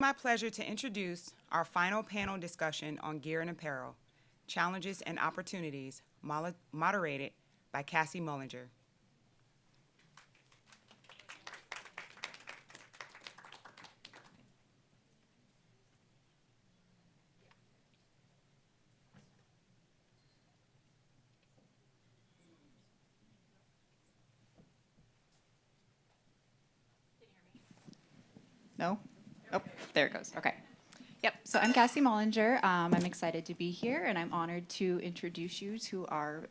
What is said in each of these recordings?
My pleasure to introduce our final panel discussion on gear and apparel, challenges and opportunities, moderated by Cassie Mullenger. No? Oh, there it goes. Okay. Yep. So I'm Cassie Mullenger. I'm excited to be here, and I'm honored to introduce you to our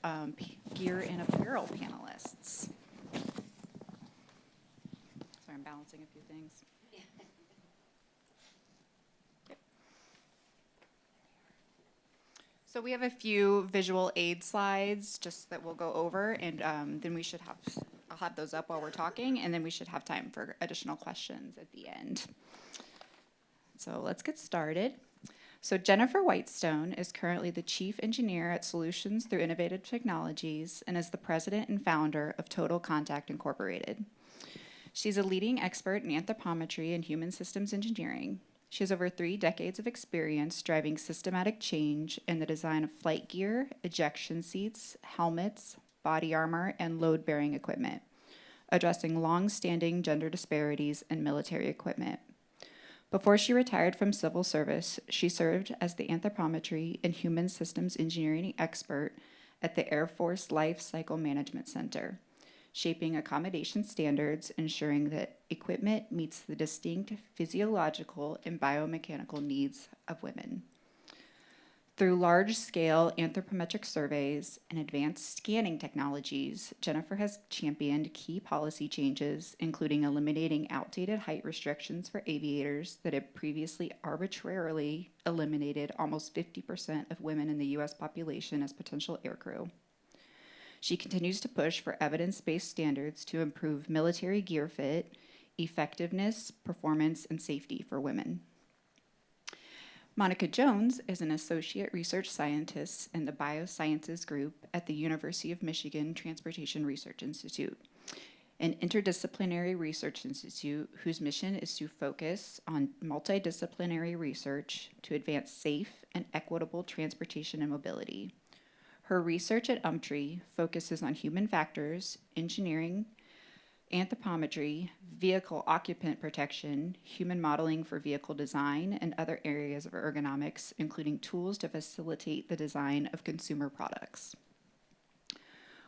gear and apparel panelists. Sorry, I'm balancing a few things. Yep. So we have a few visual aid slides just that we'll go over, and then I'll have those up while we're talking, and then we should have time for additional questions at the end. So let's get started. So Jennifer Whitestone is currently the Chief Engineer at Solutions Through Innovative Technologies and is the President and Founder of Total Contact Incorporated. She's a leading expert in anthropometry and human systems engineering. She has over 3 decades of experience driving systematic change in the design of flight gear, ejection seats, helmets, body armor, and load-bearing equipment, addressing long-standing gender disparities in military equipment. Before she retired from civil service, she served as the anthropometry and human systems engineering expert at the Air Force Life Cycle Management Center, shaping accommodation standards, ensuring that equipment meets the distinct physiological and biomechanical needs of women. Through large-scale anthropometric surveys and advanced scanning technologies, Jennifer has championed key policy changes, including eliminating outdated height restrictions for aviators that had previously arbitrarily eliminated almost 50% of women in the U.S. population as potential aircrew. She continues to push for evidence-based standards to improve military gear fit, effectiveness, performance, and safety for women. Monica Jones is an associate research scientist in the Biosciences Group at the University of Michigan Transportation Research Institute, an interdisciplinary research institute whose mission is to focus on multidisciplinary research to advance safe and equitable transportation and mobility. Her research at UMTRI focuses on human factors, engineering, anthropometry, vehicle occupant protection, human modeling for vehicle design, and other areas of ergonomics, including tools to facilitate the design of consumer products.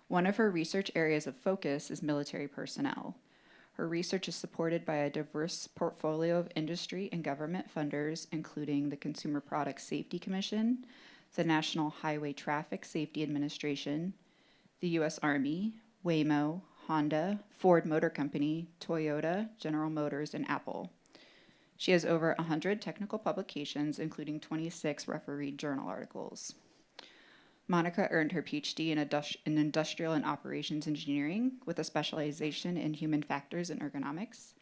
One of her research areas of focus is military personnel. Her research is supported by a diverse portfolio of industry and government funders, including the Consumer Product Safety Commission, the National Highway Traffic Safety Administration, the U.S. Army, Waymo, Honda, Ford Motor Company, Toyota, General Motors, and Apple. She has over 100 technical publications, including 26 refereed journal articles. Monica earned her PhD in Industrial and Operations Engineering with a specialization in human factors and ergonomics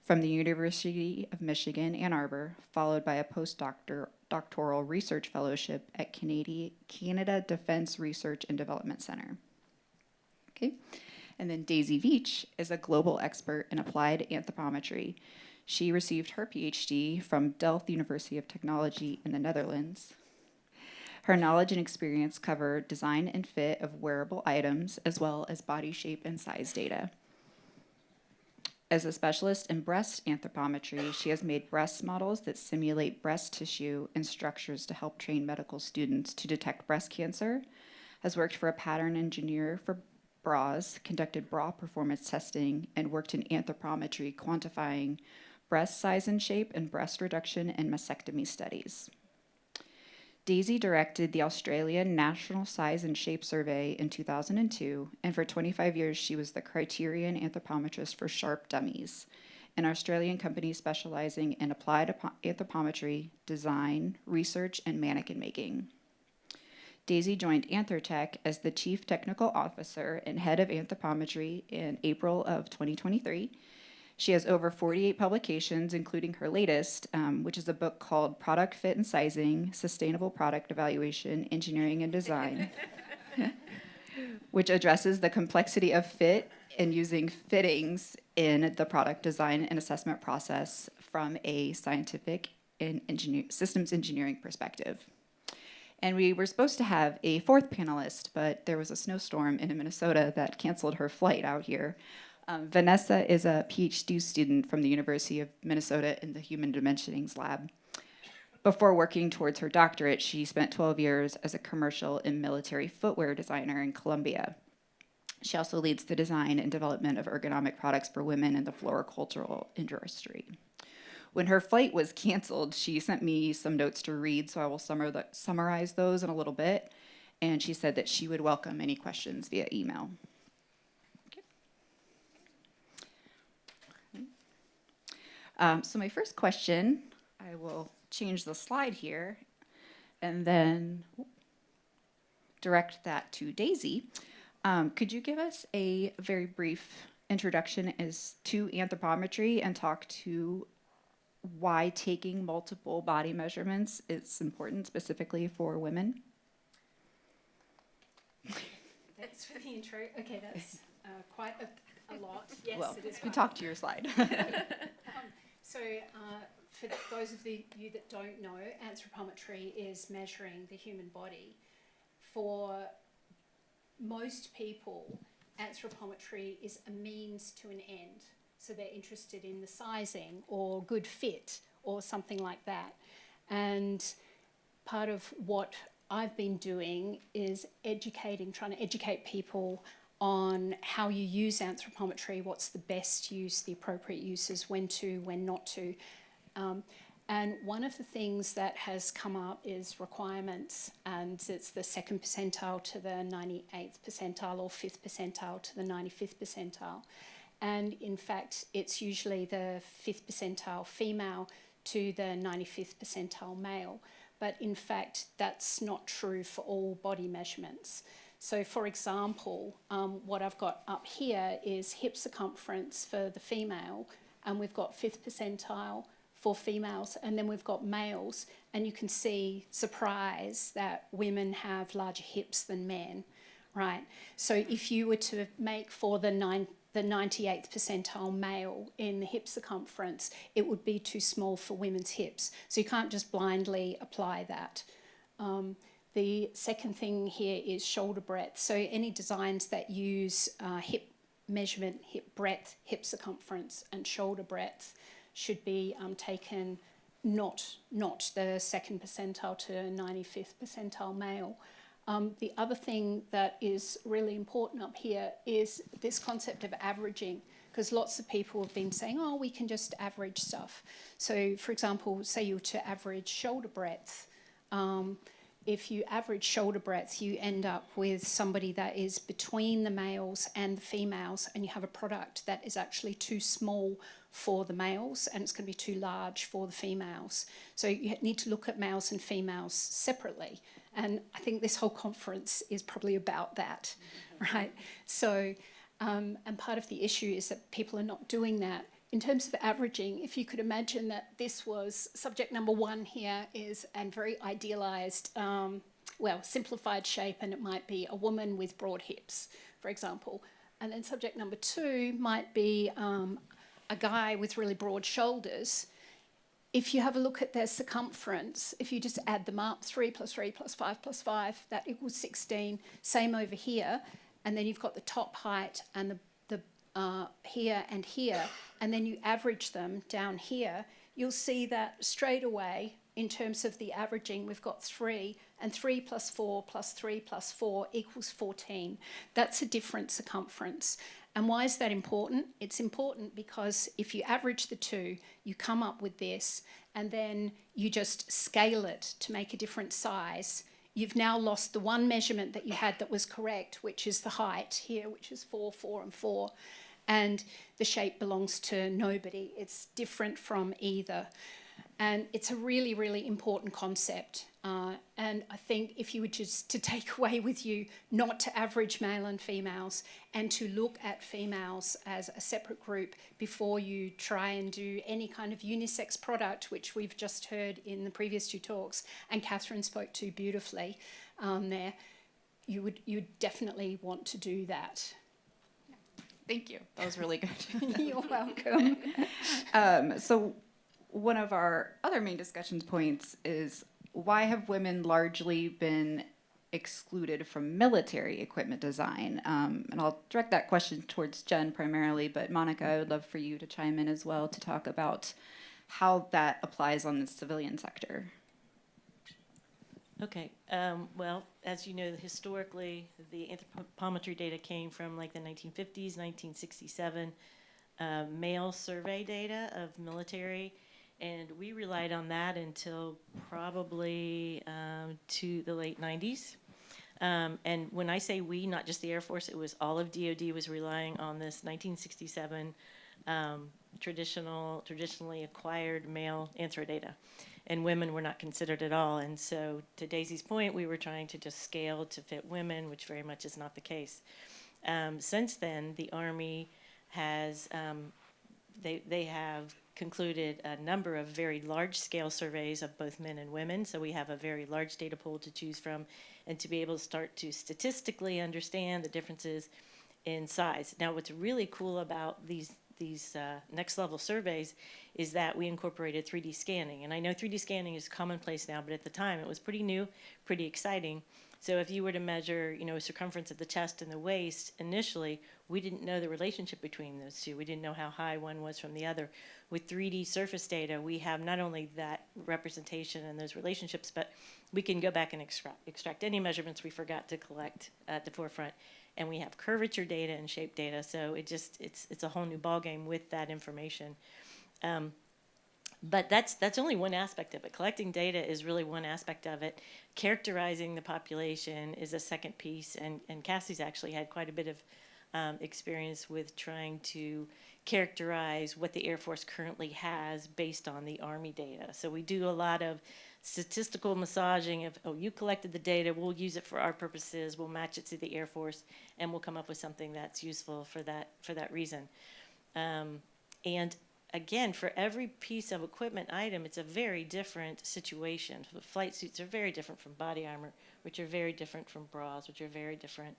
from the University of Michigan, Ann Arbor, followed by a postdoctoral research fellowship at Canada Defense Research and Development Center. Okay. And then Daisy Vietch is a global expert in applied anthropometry. She received her PhD from Delft University of Technology in the Netherlands. Her knowledge and experience cover design and fit of wearable items, as well as body shape and size data. As a specialist in breast anthropometry, she has made breast models that simulate breast tissue and structures to help train medical students to detect breast cancer, has worked for a pattern engineer for bras, conducted bra performance testing, and worked in anthropometry quantifying breast size and shape and breast reduction and mastectomy studies. Daisy directed the Australian National Size and Shape Survey in 2002, and for 25 years she was the criterion anthropometrist for Sharp Dummies, an Australian company specializing in applied anthropometry, design, research, and mannequin making. Daisy joined Anthrotech as the Chief Technical Officer and Head of Anthropometry in April of 2023. She has over 48 publications, including her latest, which is a book called Product Fit and Sizing, Sustainable Product Evaluation, Engineering and Design, which addresses the complexity of fit and using fittings in the product design and assessment process from a scientific and systems engineering perspective. And we were supposed to have a fourth panelist, but there was a snowstorm in Minnesota that canceled her flight out here. Vanessa is a PhD student from the University of Minnesota in the Human Dimensionings Lab. Before working towards her doctorate, she spent 12 years as a commercial and military footwear designer in Colombia. She also leads the design and development of ergonomic products for women in the floricultural industry. When her flight was canceled, she sent me some notes to read, so I will summarize those in a little bit. And she said that she would welcome any questions via email. So my first question, I will change the slide here and then direct that to Daisy. Could you give us a very brief introduction as to anthropometry and talk to why taking multiple body measurements is important specifically for women? Thanks for the intro. Okay, that's quite a lot. Yes, Well, it is. we talked to your slide. So, for those of you that don't know, anthropometry is measuring the human body. For most people, anthropometry is a means to an end. So they're interested in the sizing or good fit or something like that. And part of what I've been doing is trying to educate people on how you use anthropometry, what's the best use, the appropriate uses, when to, when not to. And one of the things that has come up is requirements, and it's the 2nd percentile to the 98th percentile or 5th percentile to the 95th percentile. And in fact, it's usually the 5th percentile female to the 95th percentile male. But in fact, that's not true for all body measurements. So for example, what I've got up here is hip circumference for the female, and we've got 5th percentile for females, and then we've got males, and you can see, surprise, that women have larger hips than men, right? So if you were to make for the 98th percentile male in the hip circumference, it would be too small for women's hips. So you can't just blindly apply that. The second thing here is shoulder breadth. So any designs that use hip measurement, hip breadth, hip circumference, and shoulder breadth should be taken not the 2nd percentile to 95th percentile male. The other thing that is really important up here is this concept of averaging, because lots of people have been saying, oh, we can just average stuff. So, for example, say you were to average shoulder breadth. If you average shoulder breadth, you end up with somebody that is between the males and the females, and you have a product that is actually too small for the males, and it's going to be too large for the females. So you need to look at males and females separately. And I think this whole conference is probably about that, right? So, and part of the issue is that people are not doing that. In terms of averaging, if you could imagine that this was subject number 1 here is a very idealized, simplified shape, and it might be a woman with broad hips, for example. And then subject number 2 might be a guy with really broad shoulders. If you have a look at their circumference, if you just add them up, 3 plus 3 plus 5 plus 5, that equals 16. Same over here. And then you've got the top height and the here and here, and then you average them down here, you'll see that straight away, in terms of the averaging, we've got 3, and 3 plus 4 plus 3 plus 4 equals 14. That's a different circumference. And why is that important? It's important because if you average the two, you come up with this, and then you just scale it to make a different size. You've now lost the one measurement that you had that was correct, which is the height here, which is 4, 4, and 4. And the shape belongs to nobody. It's different from either. And it's a really, really important concept. And I think if you were just to take away with you not to average male and females, and to look at females as a separate group before you try and do any kind of unisex product, which we've just heard in the previous 2 talks, and Catherine spoke to beautifully there, you would definitely want to do that. Thank you. That was really good. You're welcome. So one of our other main discussion points is why have women largely been excluded from military equipment design? And I'll direct that question towards Jen primarily, but Monica, I would love for you to chime in as well to talk about how that applies on the civilian sector. Okay. Well, as you know, historically, the anthropometry data came from like the 1950s, 1967 male survey data of military, and we relied on that until probably to the late 90s. And when I say we, not just the Air Force, it was all of DoD was relying on this 1967 traditionally acquired male answer data. And women were not considered at all. And so to Daisy's point, we were trying to just scale to fit women, which very much is not the case. Since then, the Army has, they have concluded a number of very large-scale surveys of both men and women. So we have a very large data pool to choose from and to be able to start to statistically understand the differences in size. Now, what's really cool about these next level surveys is that we incorporated 3D scanning. And I know 3D scanning is commonplace now, but at the time it was pretty new, pretty exciting. So if you were to measure, circumference of the chest and the waist, initially, we didn't know the relationship between those two. We didn't know how high one was from the other. With 3D surface data, we have not only that representation and those relationships, but we can go back and extract any measurements we forgot to collect at the forefront. And we have curvature data and shape data, so it's a whole new ballgame with that information. But that's only one aspect of it. Collecting data is really one aspect of it. Characterizing the population is a second piece, and Cassie's actually had quite a bit of experience with trying to characterize what the Air Force currently has based on the Army data. So we do a lot of statistical massaging of, you collected the data, we'll use it for our purposes, we'll match it to the Air Force, and we'll come up with something that's useful for that reason. And again, for every piece of equipment item, it's a very different situation. The flight suits are very different from body armor, which are very different from bras, which are very different.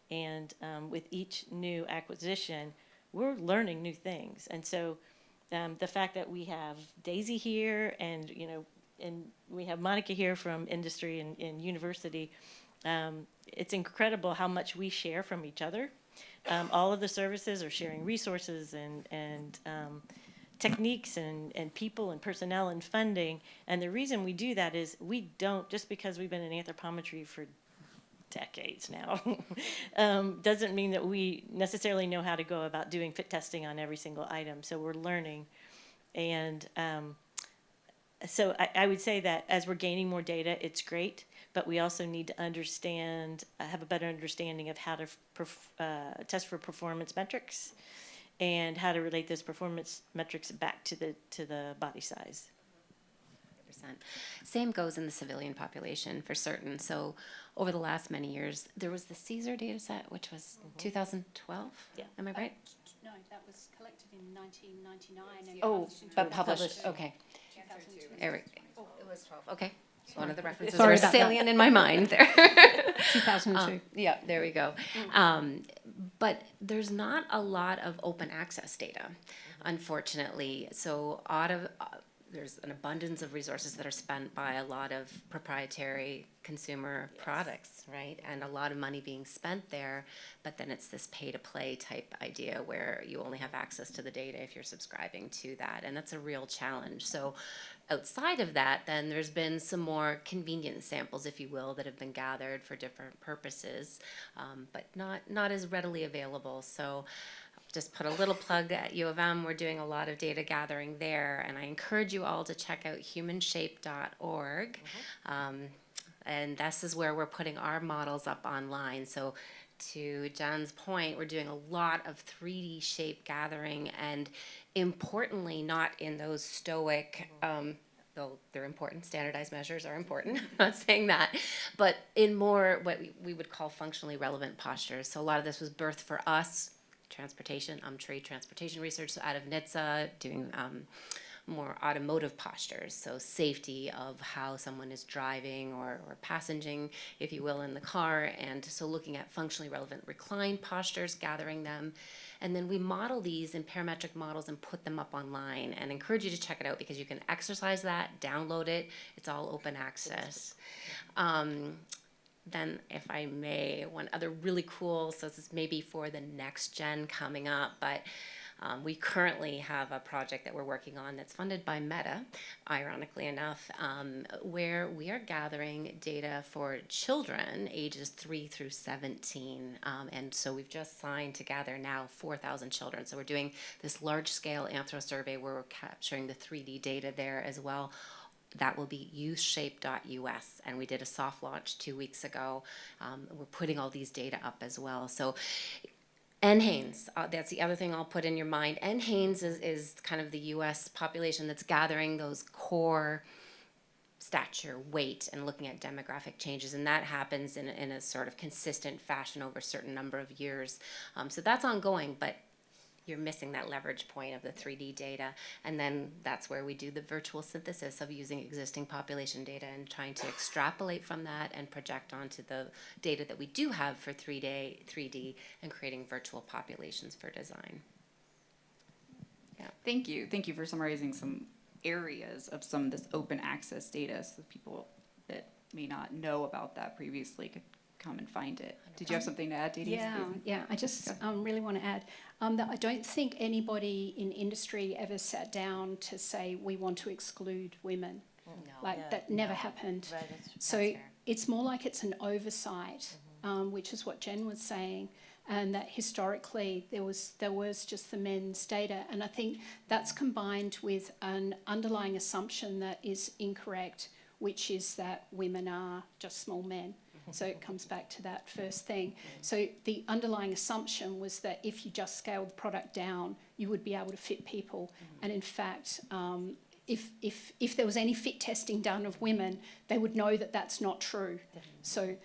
And with each new acquisition, we're learning new things. And so the fact that we have Daisy here and we have Monica here from industry and university, it's incredible how much we share from each other. All of the services are sharing resources and techniques and people and personnel and funding. And the reason we do that is we don't, just because we've been in anthropometry for decades now, doesn't mean that we necessarily know how to go about doing fit testing on every single item. So we're learning. And so I would say that as we're gaining more data, it's great, but we also need to understand, have a better understanding of how to test for performance metrics and how to relate those performance metrics back to the body size. 100%. Same goes in the civilian population for certain. So over the last many years, there was the Caesar data set, which was 2012. Yeah. Am I right? No, that was collected in 1999 and Oh, published in but published. 2002. Okay. 2002. Eric. It was 12. Okay. One of the references Sorry were about that. salient in my mind there. 2002. Yeah, there we go. But there's not a lot of open access data, unfortunately. So there's an abundance of resources that are spent by a lot of proprietary consumer products, right? And a lot of money being spent there, but then it's this pay-to-play type idea where you only have access to the data if you're subscribing to that, and that's a real challenge. So outside of that, then there's been some more convenient samples, if you will, that have been gathered for different purposes, but not as readily available. So just put a little plug at U of M. We're doing a lot of data gathering there, and I encourage you all to check out humanshape.org. And this is where we're putting our models up online. So to John's point, we're doing a lot of 3D shape gathering, and importantly, not in those stoic, though they're important, standardized measures are important, I'm not saying that, but in more what we would call functionally relevant postures. So a lot of this was birthed for us, transportation, trade transportation research, so out of NHTSA, doing more automotive postures, so safety of how someone is driving or passenging, if you will, in the car. And so looking at functionally relevant recline postures, gathering them. And then we model these in parametric models and put them up online, and encourage you to check it out because you can exercise that, download it. It's all open access. Then, if I may, one other really cool, so this is maybe for the next gen coming up, but we currently have a project that we're working on that's funded by Meta, ironically enough, where we are gathering data for children ages 3 through 17. And so we've just signed to gather now 4,000 children. So we're doing this large-scale anthro survey where we're capturing the 3D data there as well. That will be youthshape.us, and we did a soft launch 2 weeks ago. We're putting all these data up as well. So NHANES, that's the other thing I'll put in your mind. NHANES is kind of the US population that's gathering those core stature, weight, and looking at demographic changes, and that happens in a sort of consistent fashion over a certain number of years. So that's ongoing, but you're missing that leverage point of the 3D data, and then that's where we do the virtual synthesis of using existing population data and trying to extrapolate from that and project onto the data that we do have for 3D and creating virtual populations for design. Thank you for summarizing some areas of some of this open access data so people that may not know about that previously could come and find it. Did you have something to add, Dee? Yeah. I just really want to add that I don't think anybody in industry ever sat down to say we want to exclude women. That never happened. Right, So that's fair. it's more like it's an oversight, which is what Jen was saying, and that historically there was just the men's data, and I think that's combined with an underlying assumption that is incorrect, which is that women are just small men. So it comes back to that first thing. So the underlying assumption was that if you just scaled the product down, you would be able to fit people. And in fact, if there was any fit testing done of women, they would know that that's not true. So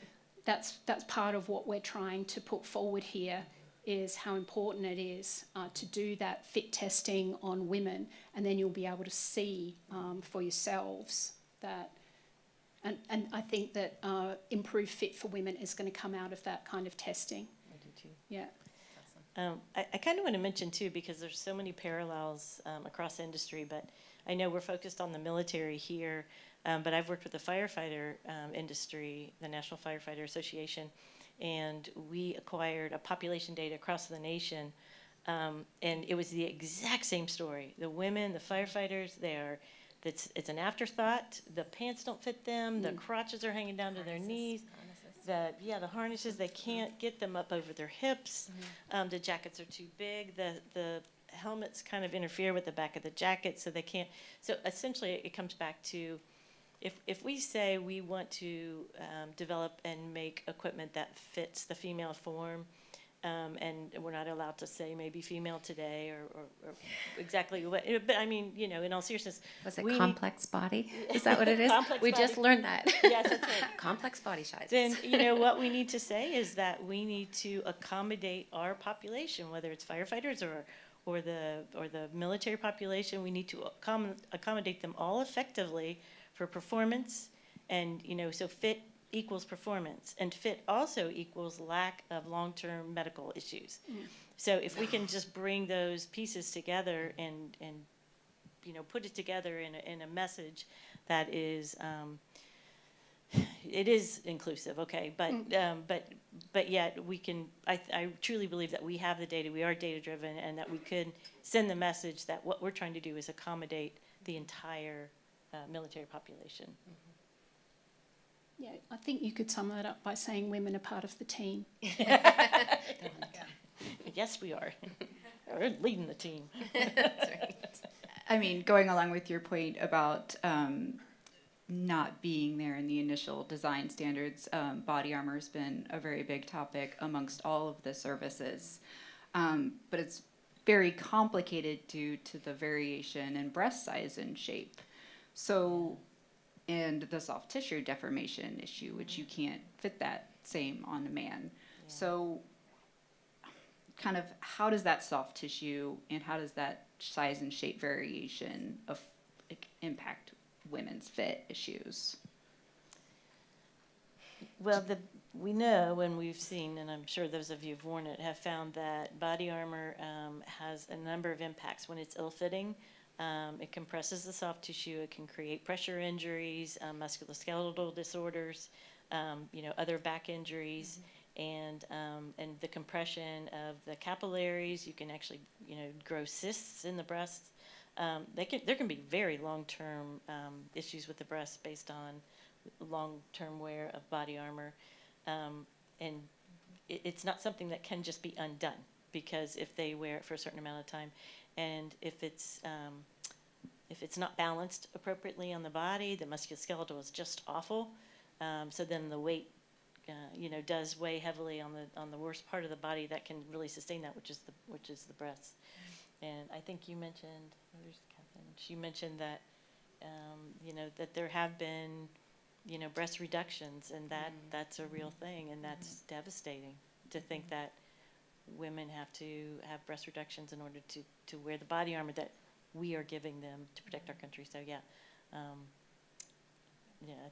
that's part of what we're trying to put forward here, is how important it is to do that fit testing on women, and then you'll be able to see for yourselves that. And I think that improved fit for women is going to come out of that kind of testing. I do too. Yeah. I kind of want to mention too, because there's so many parallels across industry, but I know we're focused on the military here, but I've worked with the firefighter industry, the National Firefighter Association, and we acquired a population data across the nation, and it was the exact same story. The women, the firefighters, it's an afterthought. The pants don't fit them. The crotches are hanging down to their knees. The harnesses, they can't get them up over their hips. The jackets are too big. The helmets kind of interfere with the back of the jacket, so they can't. So essentially, it comes back to, if we say we want to develop and make equipment that fits the female form, and we're not allowed to say maybe female today or exactly what, but I mean, in all seriousness. Was it complex body? Is that what it is? We just learned that. Yes, that's right. Complex body sizes. Then, what we need to say is that we need to accommodate our population, whether it's firefighters or the military population. We need to accommodate them all effectively for performance, and, so fit equals performance, and fit also equals lack of long-term medical issues. So if we can just bring those pieces together and put it together in a message that is it is inclusive, okay, but yet we can. I truly believe that we have the data, we are data driven, and that we could send the message that what we're trying to do is accommodate the entire military population. Yeah, I think you could sum that up by saying women are part of the team. Yes, we are. We're leading the team. That's right. I mean, going along with your point about not being there in the initial design standards, body armor has been a very big topic amongst all of the services. But it's very complicated due to the variation in breast size and shape. So, and the soft tissue deformation issue, which you can't fit that same on a man. Yeah. So kind of how does that soft tissue and how does that size and shape variation impact women's fit issues? Well, we know and we've seen, and I'm sure those of you who've worn it have found that body armor has a number of impacts. When it's ill-fitting, it compresses the soft tissue. It can create pressure injuries, musculoskeletal disorders, other back injuries, and the compression of the capillaries. You can actually, grow cysts in the breasts. There can be very long-term issues with the breast based on long-term wear of body armor, and it's not something that can just be undone, because if they wear it for a certain amount of time, and if it's not balanced appropriately on the body, the musculoskeletal is just awful. So then the weight, does weigh heavily on the worst part of the body that can really sustain that, which is the breasts. And I think you mentioned, where's Catherine? She mentioned that that there have been breast reductions, and that's a real thing, and that's devastating to think that women have to have breast reductions in order to wear the body armor that we are giving them to protect our country. So I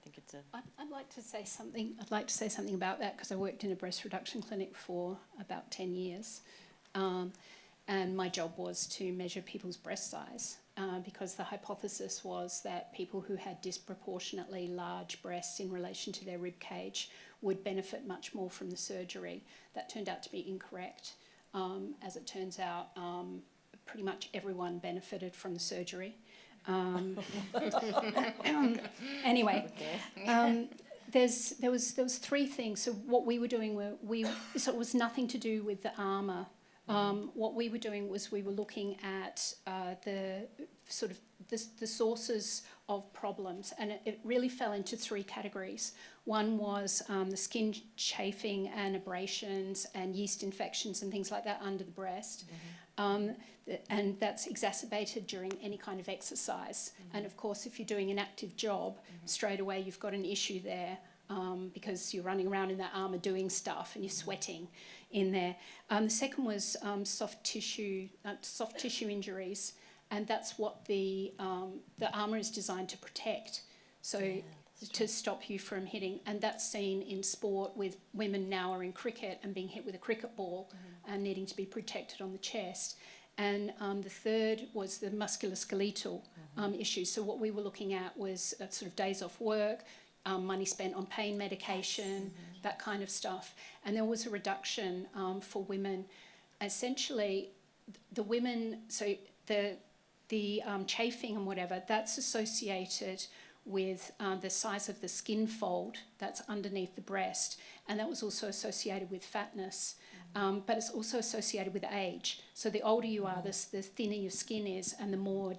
think it's a. I'd like to say something. I'd like to say something about that, because I worked in a breast reduction clinic for about 10 years, and my job was to measure people's breast size, because the hypothesis was that people who had disproportionately large breasts in relation to their rib cage would benefit much more from the surgery. That turned out to be incorrect. As it turns out, pretty much everyone benefited from the surgery. Anyway, there was three things. So what we were doing so it was nothing to do with the armour. What we were doing was we were looking at the sort of the sources of problems, and it really fell into three categories. One was the skin chafing and abrasions and yeast infections and things like that under the breast. And that's exacerbated during any kind of exercise. And of course, if you're doing an active job, straight away you've got an issue there, because you're running around in that armour doing stuff and you're sweating in there. The second was soft tissue injuries, and that's what the armour is designed to protect. So to stop you from hitting, and that's seen in sport with women now are in cricket and being hit with a cricket ball and needing to be protected on the chest. And the third was the musculoskeletal issues. So what we were looking at was sort of days off work, money spent on pain medication, that kind of stuff. And there was a reduction for women. Essentially, the women, so the chafing and whatever, that's associated with the size of the skin fold that's underneath the breast, and that was also associated with fatness, but it's also associated with age. So the older you are, the thinner your skin is, and the more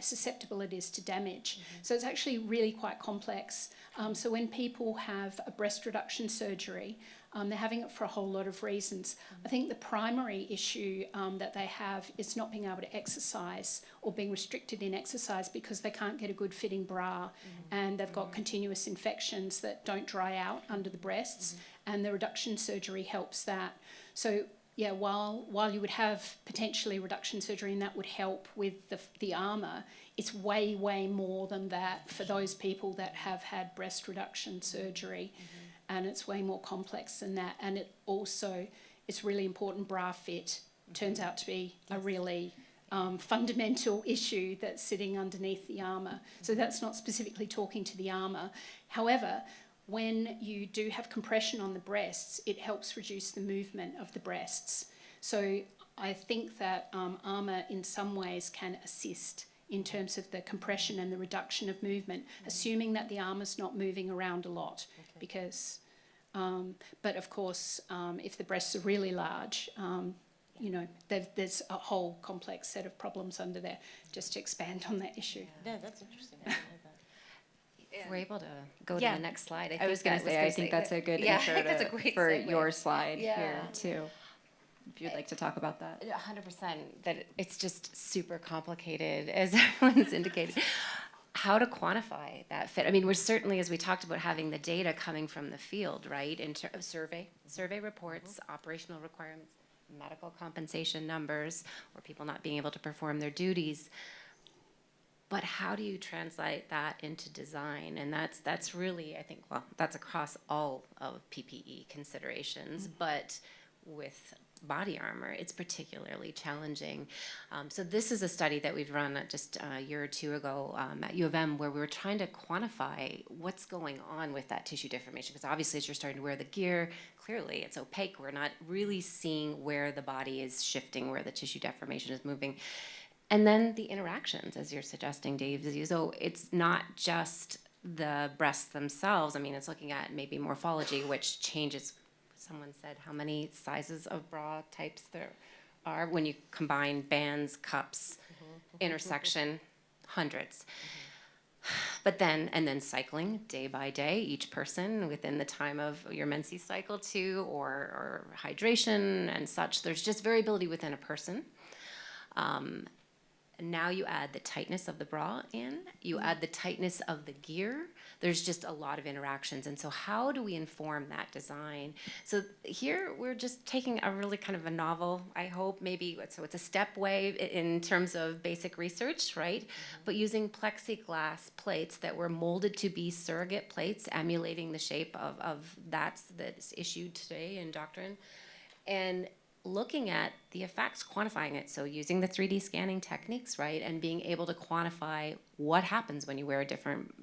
susceptible it is to damage. So it's actually really quite complex. So when people have a breast reduction surgery, they're having it for a whole lot of reasons. I think the primary issue that they have is not being able to exercise or being restricted in exercise because they can't get a good fitting bra, and they've got continuous infections that don't dry out under the breasts, and the reduction surgery helps that. So yeah, while you would have potentially reduction surgery and that would help with the armour, it's way, way more than that for those people that have had breast reduction surgery. And it's way more complex than that. And it's really important. Bra fit turns out to be a really fundamental issue that's sitting underneath the armour. So that's not specifically talking to the armour. However, when you do have compression on the breasts, it helps reduce the movement of the breasts. So I think that armour in some ways can assist in terms of the compression and the reduction of movement, assuming that the armour's not moving around a lot. Because, but of course, if the breasts are really large, there's a whole complex set of problems under there. Just to expand on that issue. Yeah, that's interesting. I didn't know that. If we're able to go to Yeah. the next slide. I was going to say, I think that's a good intro that's a great for segue. your slide Yeah. here, too. If you'd like to talk about that. 100%. That it's just super complicated, as everyone's indicated. How to quantify that fit? I mean, we're certainly, as we talked about, having the data coming from the field, right? In terms of survey reports, operational requirements, medical compensation numbers, or people not being able to perform their duties. But how do you translate that into design? And that's really, I think, well, that's across all of PPE considerations, but with body armor, it's particularly challenging. So this is a study that we've run just a year or two ago at U of M, where we were trying to quantify what's going on with that tissue deformation. Because obviously, as you're starting to wear the gear, clearly it's opaque. We're not really seeing where the body is shifting, where the tissue deformation is moving. And then the interactions, as you're suggesting, Dave. So it's not just the breasts themselves. I mean, it's looking at maybe morphology, which changes. Someone said how many sizes of bra types there are when you combine bands, cups, intersection, hundreds. But then, and then cycling day by day, each person within the time of your menses cycle too, or hydration and such. There's just variability within a person. Now you add the tightness of the bra in, you add the tightness of the gear. There's just a lot of interactions. And so how do we inform that design? So here we're just taking a really kind of a novel, I hope, maybe, so it's a step way in terms of basic research, right? But using plexiglass plates that were molded to be surrogate plates, emulating the shape of that's issued today in doctrine. And looking at the effects, quantifying it. So using the 3D scanning techniques, right? And being able to quantify what happens when you wear different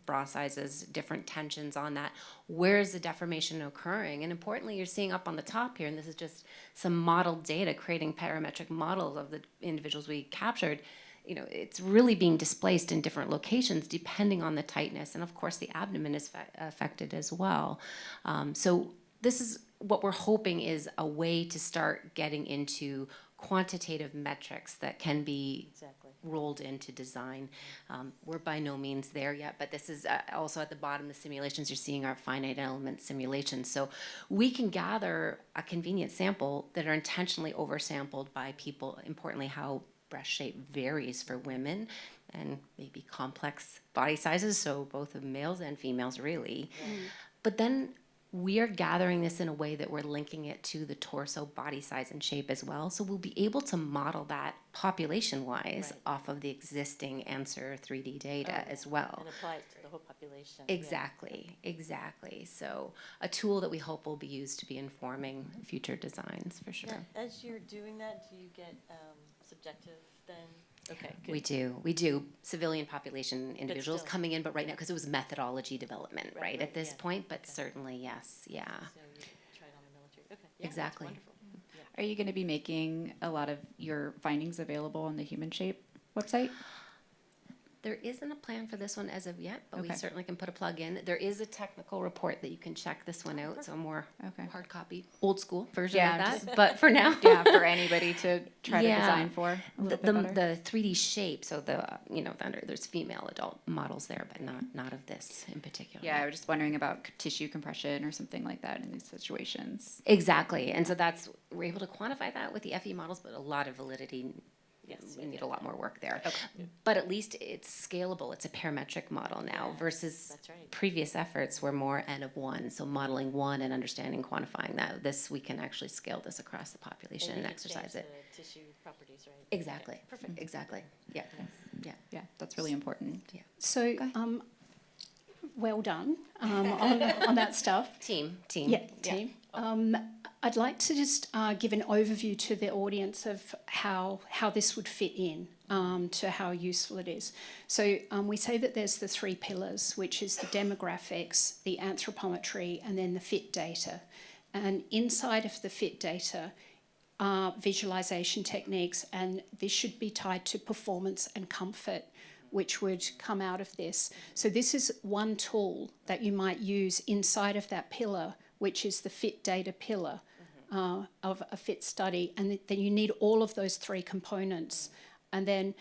bra sizes, different tensions on that. Where is the deformation occurring? And importantly, you're seeing up on the top here, and this is just some model data, creating parametric models of the individuals we captured. You know, it's really being displaced in different locations depending on the tightness. And of course, the abdomen is affected as well. So this is what we're hoping is a way to start getting into quantitative metrics that can be rolled into design. We're by no means there yet, but this is also at the bottom, the simulations you're seeing are finite element simulations. So we can gather a convenient sample that are intentionally oversampled by people, importantly how breast shape varies for women and maybe complex body sizes, so both of males and females really. But then we are gathering this in a way that we're linking it to the torso body size and shape as well. So we'll be able to model that population-wise off of the existing ANSWER 3D data as well. And apply it to the whole population. Exactly, exactly. So a tool that we hope will be used to be informing future designs for sure. Yeah. As you're doing that, do you get subjective then? Okay, good. We do. Civilian population individuals still. coming in, but right now, because it was methodology development, right, at this yeah. point, but certainly, yes, yeah. So you tried on the military. Okay. Yeah, that's Exactly. wonderful. Are you going to be making a lot of your findings available on the Human Shape website? There isn't a plan for this one as of yet, but we Okay. certainly can put a plug in. There is a technical report that you can check this one out, so a more Okay. hard copy, old school version Yeah, of that. just- But for now, Yeah, for anybody to try Yeah. to design for a the, little bit the, better. the 3D shape, so there's female adult models there, but not of this in particular. Yeah, I was just wondering about tissue compression or something like that in these situations. Exactly, and so we're able to quantify that with the FE models, but a lot of validity. Yes, We need a lot more work there. But at least it's scalable. It's a parametric model now versus That's right. previous efforts were more N of one. So modeling one and understanding, quantifying that. This, we can actually scale this across the population and you can exercise change it. the tissue properties, right? Exactly. Yeah, perfect. Exactly. Yeah. Yeah. Yeah, that's really important. Yeah. So, well done on that stuff. Team. Yeah, team. I'd like to just give an overview to the audience of how this would fit in to how useful it is. So we say that there's the three pillars, which is the demographics, the anthropometry, and then the fit data. And inside of the fit data are visualization techniques, and this should be tied to performance and comfort, which would come out of this. So this is one tool that you might use inside of that pillar, which is the fit data pillar of a fit study. And then you need all of those three components. And then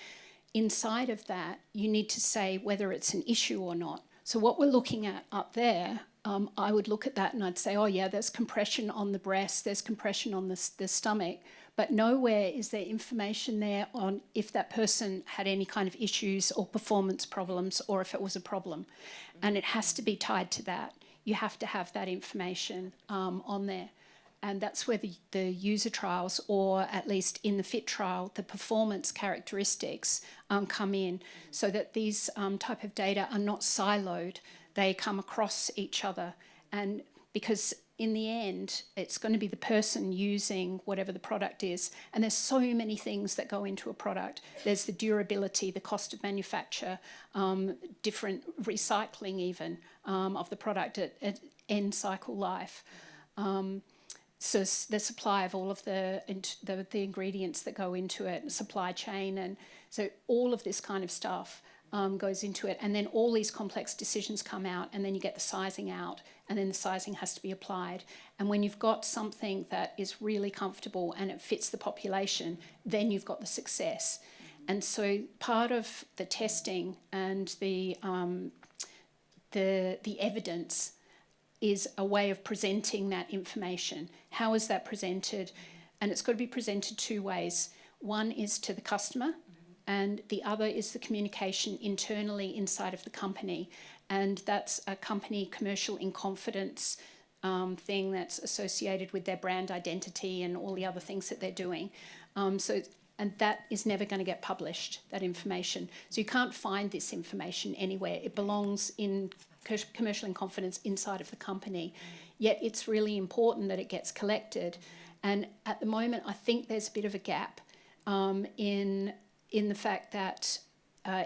inside of that, you need to say whether it's an issue or not. So what we're looking at up there, I would look at that and I'd say, oh yeah, there's compression on the breast, there's compression on the stomach, but nowhere is there information there on if that person had any kind of issues or performance problems or if it was a problem. And it has to be tied to that. You have to have that information on there. And that's where the user trials, or at least in the fit trial, the performance characteristics come in, so that these type of data are not siloed, they come across each other. And because in the end, it's going to be the person using whatever the product is. And there's so many things that go into a product. There's the durability, the cost of manufacture, different recycling even of the product at end cycle life. So the supply of all of the ingredients that go into it, supply chain, and so all of this kind of stuff goes into it. And then all these complex decisions come out, and then you get the sizing out, and then the sizing has to be applied. And when you've got something that is really comfortable and it fits the population, then you've got the success. And so part of the testing and the evidence is a way of presenting that information. How is that presented? And it's got to be presented two ways. One is to the customer, and the other is the communication internally inside of the company. And that's a company commercial in confidence thing that's associated with their brand identity and all the other things that they're doing. And that is never going to get published, that information. So you can't find this information anywhere. It belongs in commercial in confidence inside of the company. Yet it's really important that it gets collected. And at the moment, I think there's a bit of a gap in the fact that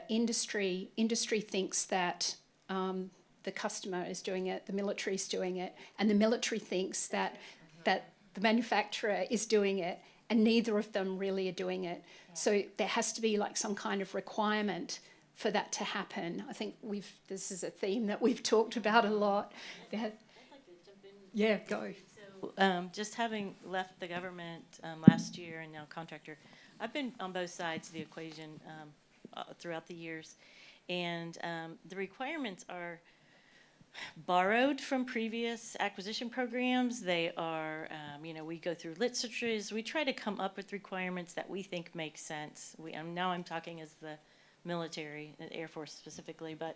industry thinks that the customer is doing it, the military is doing it, and the military thinks that the manufacturer is doing it, and neither of them really are doing it. So there has to be like some kind of requirement for that to happen. I think this is a theme that we've talked about a lot. I'd like to jump in. Yeah, go. So just having left the government last year and now contractor, I've been on both sides of the equation throughout the years. And the requirements are borrowed from previous acquisition programs. They are, we go through literatures. We try to come up with requirements that we think make sense. Now I'm talking as the military, Air Force specifically, but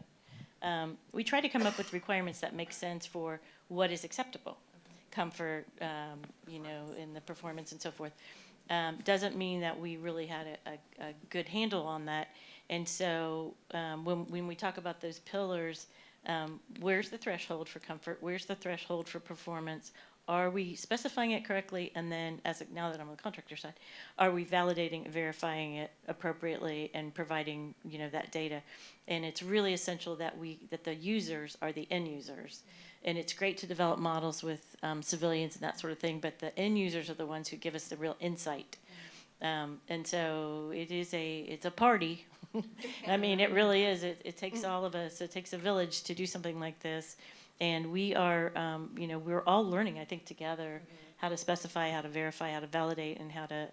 we try to come up with requirements that make sense for what is acceptable, comfort, in the performance and so forth. Doesn't mean that we really had a good handle on that. And so when we talk about those pillars, where's the threshold for comfort? Where's the threshold for performance? Are we specifying it correctly? And then, now that I'm on the contractor side, are we validating and verifying it appropriately and providing, that data? And it's really essential that the users are the end users. And it's great to develop models with civilians and that sort of thing, but the end users are the ones who give us the real insight. And so it's a party. I mean, it really is. It takes all of us. It takes a village to do something like this. And we are, we're all learning, I think, together how to specify, how to verify, how to validate, and how to,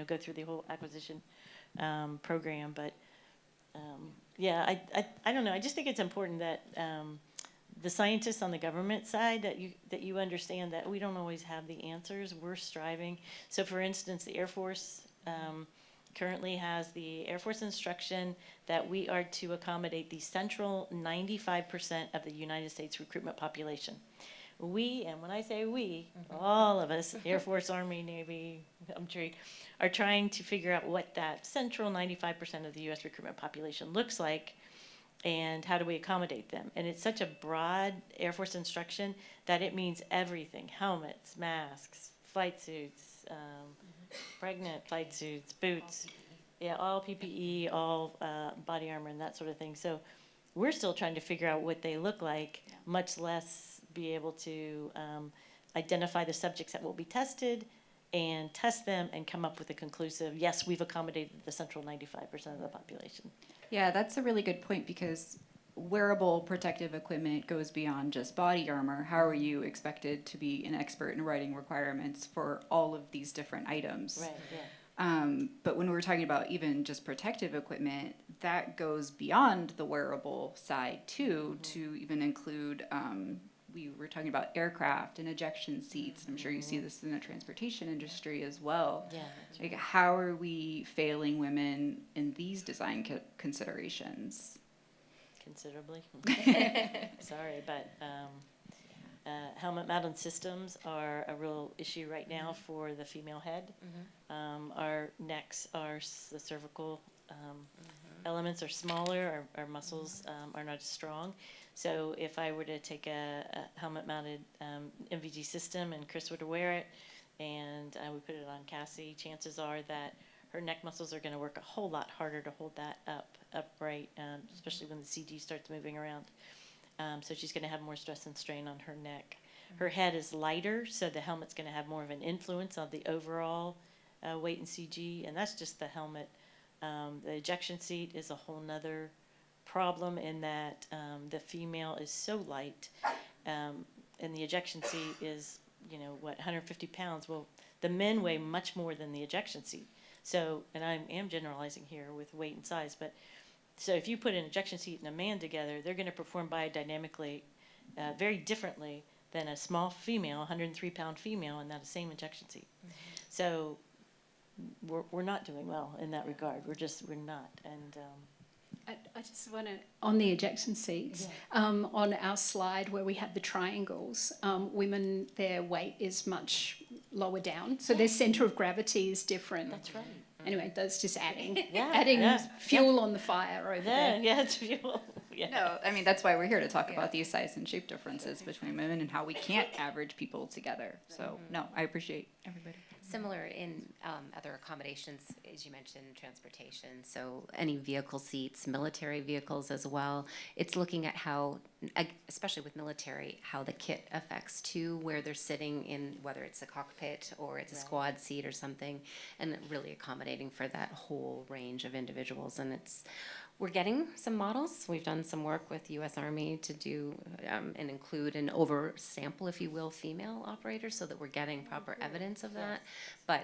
go through the whole acquisition program. But, I don't know. I just think it's important that the scientists on the government side, that you understand that we don't always have the answers. We're striving. So, for instance, the Air Force currently has the Air Force instruction that we are to accommodate the central 95% of the United States recruitment population. We, and when I say we, all of us, Air Force, Army, Navy, military, are trying to figure out what that central 95% of the U.S. recruitment population looks like and how do we accommodate them. And it's such a broad Air Force instruction that it means everything: helmets, masks, flight suits, pregnant flight suits, boots, all PPE, all body armor and that sort of thing. So we're still trying to figure out what they look like, much less be able to identify the subjects that will be tested and test them and come up with a conclusive, yes, we've accommodated the central 95% of the population. Yeah, that's a really good point, because wearable protective equipment goes beyond just body armor. How are you expected to be an expert in writing requirements for all of these different items? Right, yeah. But when we're talking about even just protective equipment, that goes beyond the wearable side too, to even include, we were talking about aircraft and ejection seats. I'm sure you see this in the transportation industry as well. Yeah. Like, how are we failing women in these design considerations? Considerably. Sorry, but Helmet mounted systems are a real issue right now for the female head. Our necks are, the cervical elements are smaller, our muscles are not as strong. So if I were to take a helmet mounted MVG system and Chris were to wear it and I would put it on Cassie, chances are that her neck muscles are going to work a whole lot harder to hold that upright, especially when the CG starts moving around. So she's going to have more stress and strain on her neck. Her head is lighter, so the helmet's going to have more of an influence on the overall weight in CG, and that's just the helmet. The ejection seat is a whole nother problem in that the female is so light, and the ejection seat is, 150 pounds. Well, the men weigh much more than the ejection seat. So, and I am generalizing here with weight and size, but so if you put an ejection seat and a man together, they're going to perform biodynamically very differently than a small female, 103-pound female, in that same ejection seat. So we're not doing well in that regard. We're not. And I just want to, on the ejection seats, on our slide where we had the triangles, women, their weight is much lower down, so their centre of gravity is different. that's right. Anyway, that's just adding Yeah. fuel on the fire over there. Yeah, it's fuel. Yeah. No, I mean, that's why we're here to talk about these size and shape differences between women and how we can't average people together. So, no, I appreciate everybody. Similar in other accommodations, as you mentioned, transportation. So any vehicle seats, military vehicles as well. It's looking at how, especially with military, how the kit affects too, where they're sitting in, whether it's a cockpit or it's a squad seat or something, and really accommodating for that whole range of individuals. And we're getting some models. We've done some work with U.S. Army to do and include an oversample, if you will, female operators, so that we're getting proper evidence of that. But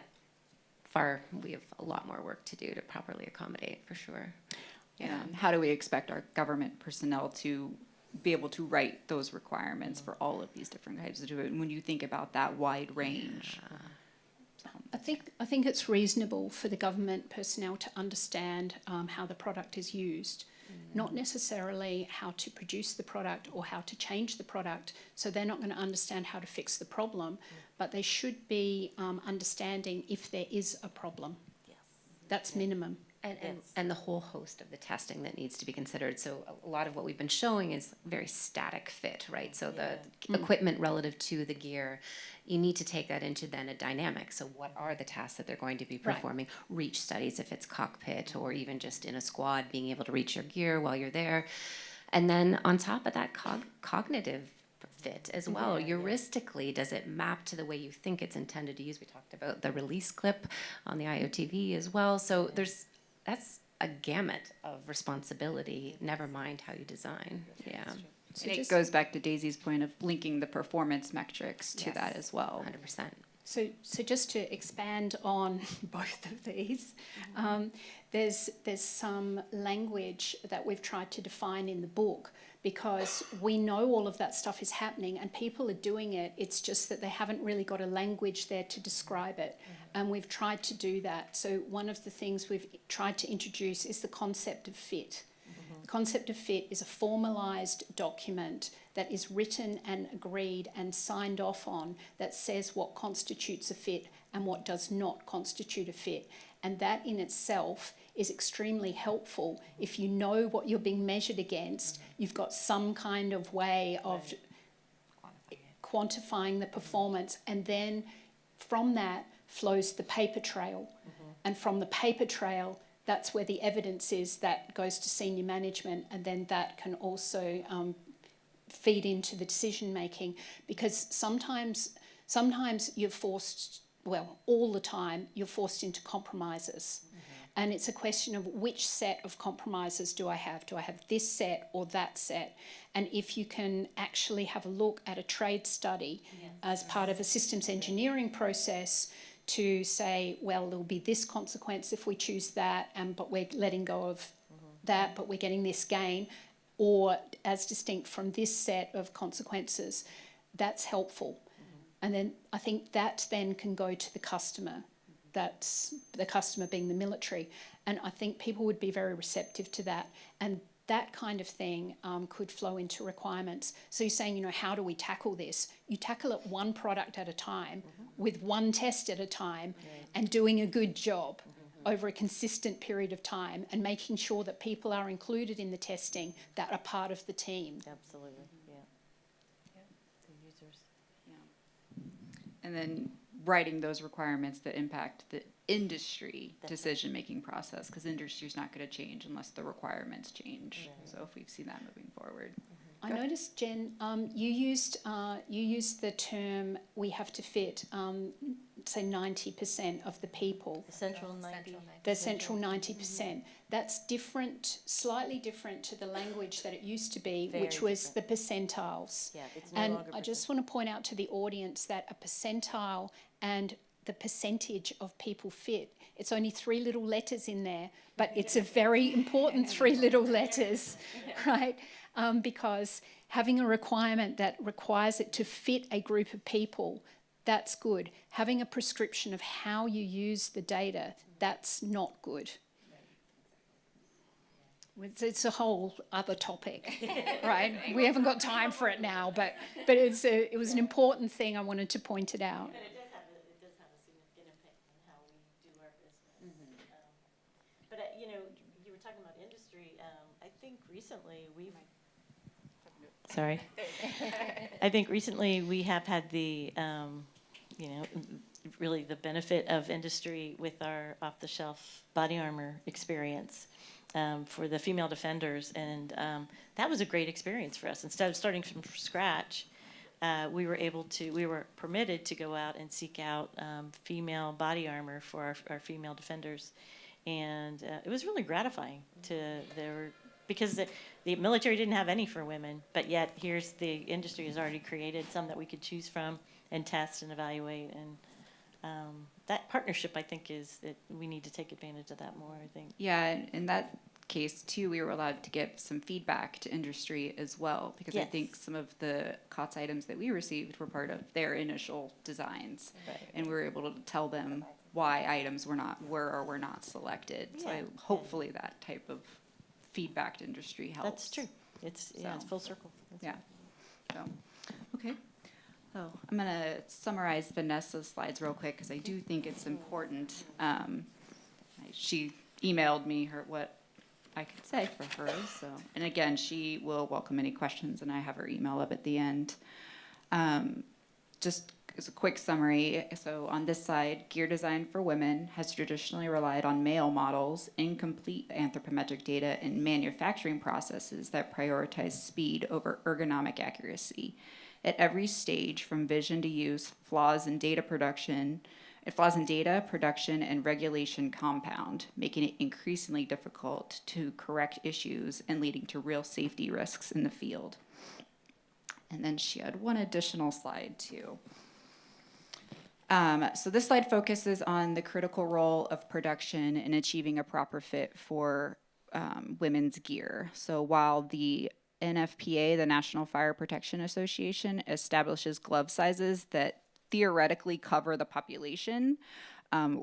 we have a lot more work to do to properly accommodate, for sure. Yeah. How do we expect our government personnel to be able to write those requirements for all of these different types of it? And when you think about that wide range. I think it's reasonable for the government personnel to understand how the product is used, not necessarily how to produce the product or how to change the product. So they're not going to understand how to fix the problem, but they should be understanding if there is a problem. Yes. That's minimum. And the whole host of the testing that needs to be considered. So a lot of what we've been showing is very static fit, right? So the equipment relative to the gear, you need to take that into then a dynamic. So what are the tasks that they're going to be performing? Reach studies if it's cockpit or even just in a squad, being able to reach your gear while you're there. And then on top of that, cognitive fit as well. Heuristically, does it map to the way you think it's intended to use? We talked about the release clip on the IOTV as well. So that's a gamut of responsibility, never mind how you design. Yeah. So it goes back to Daisy's point of linking the performance metrics to that as well. 100%. So just to expand on both of these, there's some language that we've tried to define in the book, because we know all of that stuff is happening and people are doing it. It's just that they haven't really got a language there to describe it. And we've tried to do that. So one of the things we've tried to introduce is the concept of fit. The concept of fit is a formalised document that is written and agreed and signed off on that says what constitutes a fit and what does not constitute a fit. And that in itself is extremely helpful. If you know what you're being measured against, you've got some kind of way of quantifying the performance, and then from that flows the paper trail. And from the paper trail, that's where the evidence is that goes to senior management, and then that can also feed into the decision making, because sometimes you're forced, well, all the time, you're forced into compromises. And it's a question of which set of compromises do I have? Do I have this set or that set? And if you can actually have a look at a trade study as part of a systems engineering process to say, well, there'll be this consequence if we choose that, but we're letting go of that, but we're getting this gain, or as distinct from this set of consequences, that's helpful. And then I think that then can go to the customer. That's the customer being the military. And I think people would be very receptive to that. And that kind of thing could flow into requirements. So you're saying, how do we tackle this? You tackle it one product at a time, with one test at a time, and doing a good job over a consistent period of time, and making sure that people are included in the testing that are part of the team. Absolutely, yeah. The users. And then writing those requirements that impact the industry decision-making process, because industry's not going to change unless the requirements change. So if we've seen that moving forward. I noticed, Jen, you used the term "we have to fit," say 90% of the people. The central 90. The central 90%. That's different, slightly different to the language that it used to be, Very which was different. the percentiles. Yeah, it's no And longer I just want to point out to the audience that a percentile and the percentage of people fit, it's only 3 little letters in there, but it's a very important 3 little letters, right? Because having a requirement that requires it to fit a group of people, that's good. Having a prescription of how you use the data, that's not good. It's a whole other topic, right? We haven't got time for it now, but it was an important thing. I wanted to point it out. But it does have a significant impact on how we do our business. But you were talking about industry. I think recently Sorry. I think recently we have had the, really the benefit of industry with our off-the-shelf body armor experience for the female defenders, and that was a great experience for us. Instead of starting from scratch, we were permitted to go out and seek out female body armor for our female defenders, and it was really gratifying because the military didn't have any for women, but yet here's the industry has already created some that we could choose from and test and evaluate, and that partnership, I think, is that we need to take advantage of that more, I think. Yeah, in that case, too, we were allowed to give some feedback to industry as well, because I Yes. think some of the COTS items that we received were part of their initial designs, and we were able to tell them why items were not selected. So Yeah. hopefully that type of feedback to industry helps. That's true. It's full circle. Yeah. So, okay. So I'm going to summarize Vanessa's slides real quick because I do think it's important. She emailed me what I could say for her. So, and again, she will welcome any questions, and I have her email up at the end. Just as a quick summary, so on this side, gear design for women has traditionally relied on male models, incomplete anthropometric data, and manufacturing processes that prioritize speed over ergonomic accuracy. At every stage, from vision to use, flaws in data, production, and regulation compound, making it increasingly difficult to correct issues and leading to real safety risks in the field. And then she had one additional slide, too. So this slide focuses on the critical role of production in achieving a proper fit for women's gear. So while the NFPA, the National Fire Protection Association, establishes glove sizes that theoretically cover the population,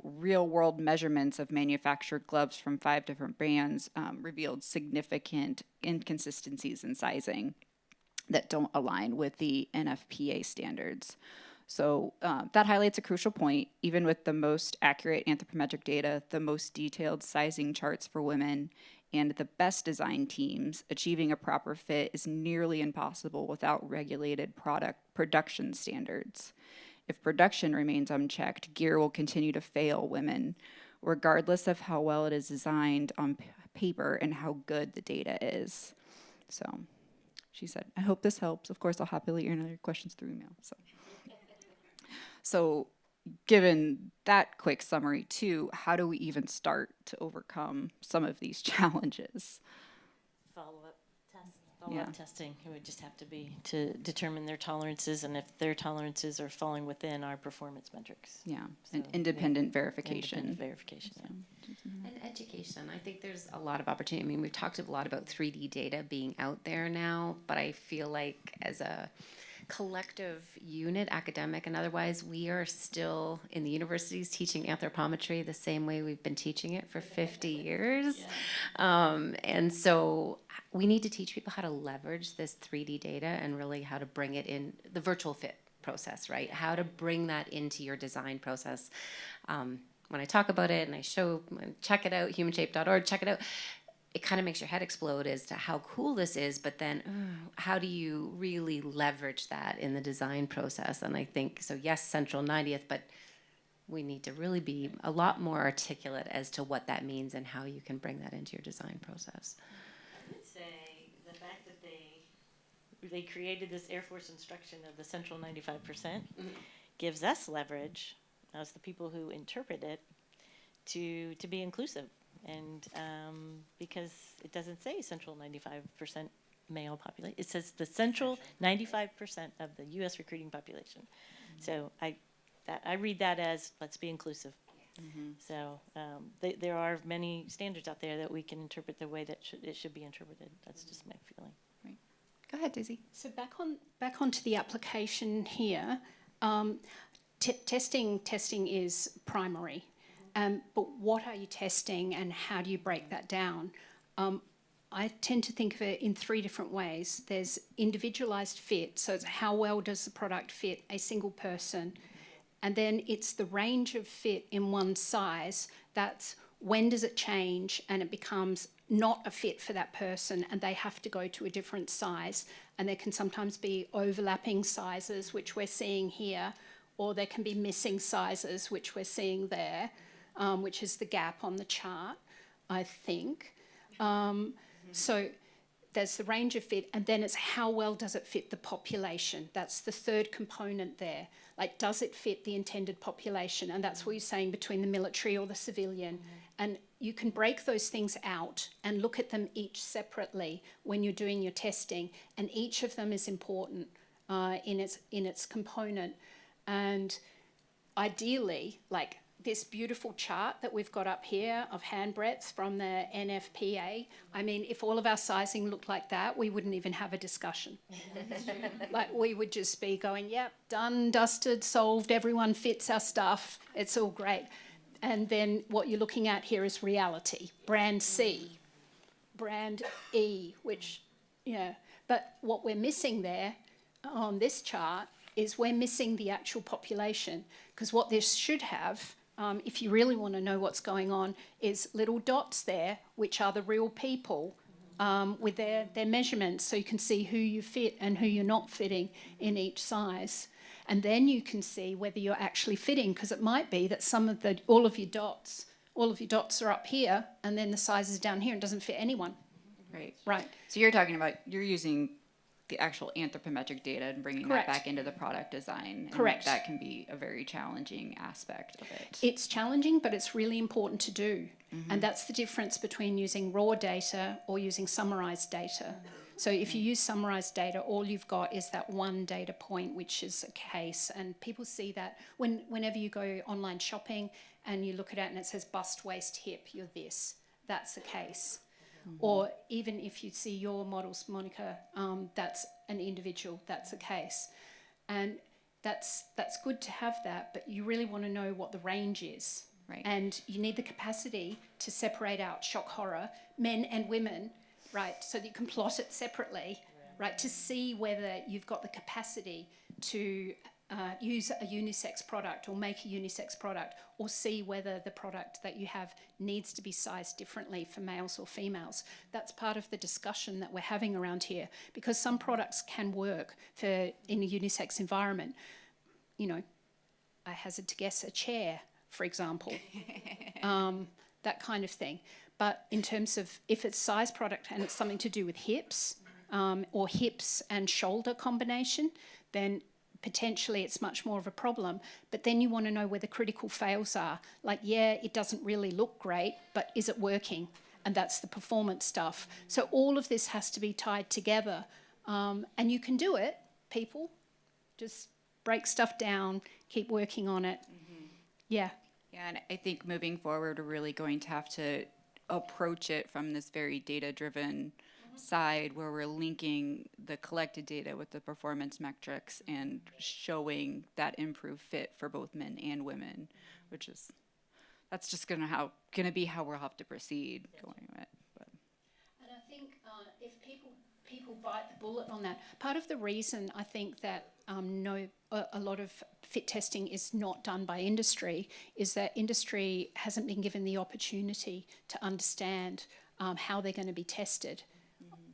real-world measurements of manufactured gloves from 5 different brands revealed significant inconsistencies in sizing that don't align with the NFPA standards. So that highlights a crucial point. Even with the most accurate anthropometric data, the most detailed sizing charts for women, and the best design teams, achieving a proper fit is nearly impossible without regulated production standards. If production remains unchecked, gear will continue to fail women, regardless of how well it is designed on paper and how good the data is. So she said, I hope this helps. Of course, I'll happily answer your questions through email. So given that quick summary too, how do we even start to overcome some of these challenges? Follow-up testing. It would just have to be to determine their tolerances, and if their tolerances are falling within our performance metrics. Yeah, So, and independent verification. Independent verification, And education. I think there's a lot of opportunity. I mean, we've talked a lot about 3D data being out there now, but I feel like as a collective unit, academic and otherwise, we are still in the universities teaching anthropometry the same way we've been teaching it for 50 years. And so we need to teach people how to leverage this 3D data and really how to bring it in the virtual fit process, right? How to bring that into your design process. When I talk about it and I show, check it out, humanshape.org, check it out, it kind of makes your head explode as to how cool this is, but then how do you really leverage that in the design process? And I think, so yes, Central 90th, but we need to really be a lot more articulate as to what that means and how you can bring that into your design process. I would say the fact that they created this Air Force instruction of the Central 95% gives us leverage as the people who interpret it to be inclusive. And because it doesn't say Central 95% male population, it says the Central 95% of the U.S. recruiting population. So I read that as let's be inclusive. So there are many standards out there that we can interpret the way that it should be interpreted. That's just my feeling. Right. Go ahead, Dizzy. So back onto the application here. Testing is primary, but what are you testing and how do you break that down? I tend to think of it in 3 different ways. There's individualized fit, so it's how well does the product fit a single person, and then it's the range of fit in one size. That's when does it change and it becomes not a fit for that person and they have to go to a different size, and there can sometimes be overlapping sizes, which we're seeing here, or there can be missing sizes, which we're seeing there, which is the gap on the chart, I think. So there's the range of fit, and then it's how well does it fit the population. That's the third component there. Like, does it fit the intended population? And that's what you're saying between the military or the civilian. And you can break those things out and look at them each separately when you're doing your testing, and each of them is important in its component. And ideally, like this beautiful chart that we've got up here of hand breadths from the NFPA, I mean, if all of our sizing looked like that, we wouldn't even have a discussion. Like, we would just be going, yep, done, dusted, solved, everyone fits our stuff, it's all great. And then what you're looking at here is reality. Brand C, brand E, which, but what we're missing there on this chart is we're missing the actual population, because what this should have, if you really want to know what's going on, is little dots there, which are the real people with their measurements, so you can see who you fit and who you're not fitting in each size. And then you can see whether you're actually fitting, because it might be that all of your dots are up here, and then the size is down here and doesn't fit anyone. Right. Right. So you're using the actual anthropometric data and bringing Correct. that back into the product design. And Correct. that can be a very challenging aspect of it. It's challenging, but it's really important to do. And that's the difference between using raw data or using summarized data. So if you use summarized data, all you've got is that one data point, which is a case. And people see that whenever you go online shopping and you look at it and it says bust, waist, hip, you're this. That's a case. Or even if you see your models, Monica, that's an individual, that's a case. And that's good to have that, but you really want to know what the range is. Right. And you need the capacity to separate out shock horror, men and women, right, so that you can plot it separately, right, to see whether you've got the capacity to use a unisex product or make a unisex product, or see whether the product that you have needs to be sized differently for males or females. That's part of the discussion that we're having around here, because some products can work in a unisex environment. I hazard to guess a chair, for example, that kind of thing. But in terms of if it's size product and it's something to do with hips or hips and shoulder combination, then potentially it's much more of a problem. But then you want to know where the critical fails are. Like, yeah, it doesn't really look great, but is it working? And that's the performance stuff. So all of this has to be tied together. And you can do it, people. Just break stuff down, keep working on it. Yeah. Yeah, and I think moving forward, we're really going to have to approach it from this very data-driven side where we're linking the collected data with the performance metrics and showing that improved fit for both men and women, which is, that's just gonna be how we'll have to proceed going with it. But. And I think if people bite the bullet on that, part of the reason I think that a lot of fit testing is not done by industry is that industry hasn't been given the opportunity to understand how they're going to be tested.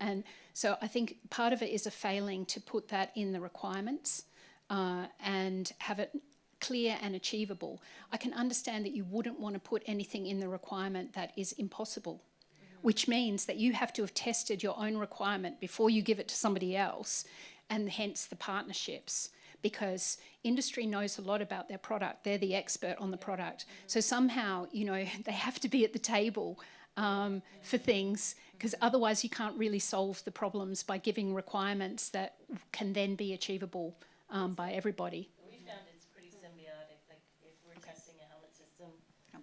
And so I think part of it is a failing to put that in the requirements and have it clear and achievable. I can understand that you wouldn't want to put anything in the requirement that is impossible, which means that you have to have tested your own requirement before you give it to somebody else, and hence the partnerships, because industry knows a lot about their product. They're the expert on the product. So somehow, they have to be at the table for things, because otherwise you can't really solve the problems by giving requirements that can then be achievable by everybody. We found it's pretty symbiotic. Like if we're testing a helmet system,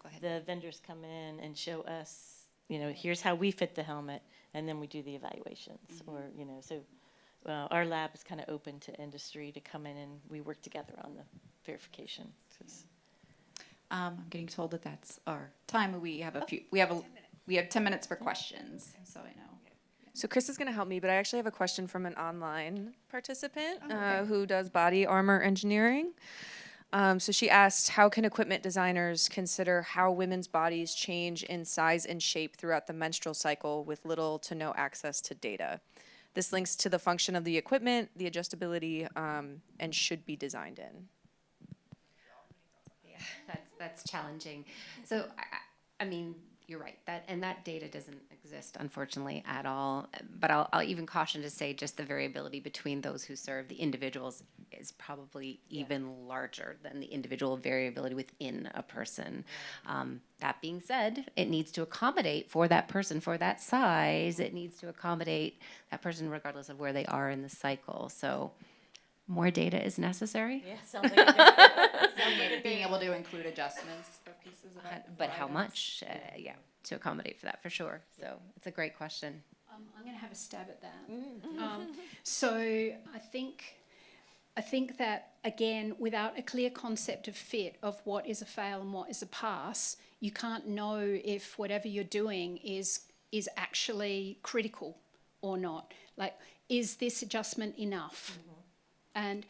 Go ahead. the vendors come in and show us, here's how we fit the helmet, and then we do the evaluations. Or, so our lab is kind of open to industry to come in, and we work together on the verification. I'm getting told that that's our time. We have we have 10 minutes for questions, so I know. So Chris is going to help me, but I actually have a question from an online participant okay. who does body armor engineering. So she asked, how can equipment designers consider how women's bodies change in size and shape throughout the menstrual cycle with little to no access to data? This links to the function of the equipment, the adjustability, and should be designed in. Yeah, that's challenging. So, I mean, you're right. That data doesn't exist, unfortunately, at all. But I'll even caution to say just the variability between those who serve the individuals is probably even larger than the individual variability within a person. That being said, it needs to accommodate for that person, for that size. It needs to accommodate that person regardless of where they are in the cycle. So more data is necessary. Yeah, sounds like Being able to include adjustments for pieces of it. But how much? Yeah, to accommodate for that, for sure. So it's a great question. I'm going to have a stab at that. So I think that, again, without a clear concept of fit, of what is a fail and what is a pass, you can't know if whatever you're doing is actually critical or not. Like, is this adjustment enough? And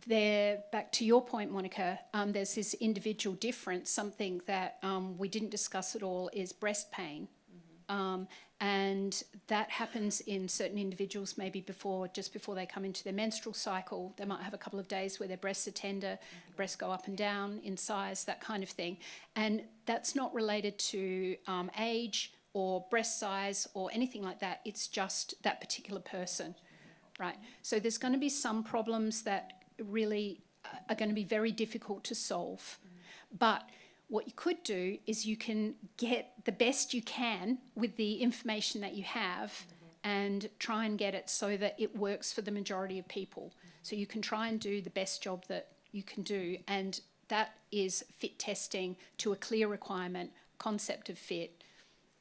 there, back to your point, Monica, there's this individual difference. Something that we didn't discuss at all is breast pain. And that happens in certain individuals maybe just before they come into their menstrual cycle. They might have a couple of days where their breasts are tender, breasts go up and down in size, that kind of thing. And that's not related to age or breast size or anything like that. It's just that particular person, right? So there's going to be some problems that really are going to be very difficult to solve. But what you could do is you can get the best you can with the information that you have and try and get it so that it works for the majority of people. So you can try and do the best job that you can do, and that is fit testing to a clear requirement, concept of fit,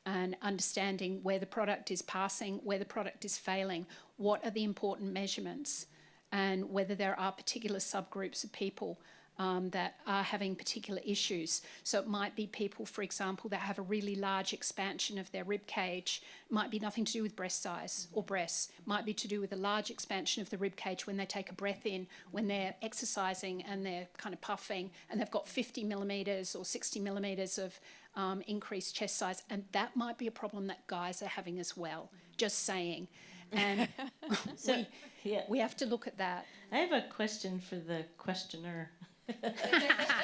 and understanding where the product is passing, where the product is failing, what are the important measurements, and whether there are particular subgroups of people that are having particular issues. So it might be people, for example, that have a really large expansion of their rib cage. It might be nothing to do with breast size or breasts. It might be to do with a large expansion of the rib cage when they take a breath in, when they're exercising and they're kind of puffing, and they've got 50 millimetres or 60 millimetres of increased chest size. And that might be a problem that guys are having as well, just saying. And we have to look at that. I have a question for the questioner.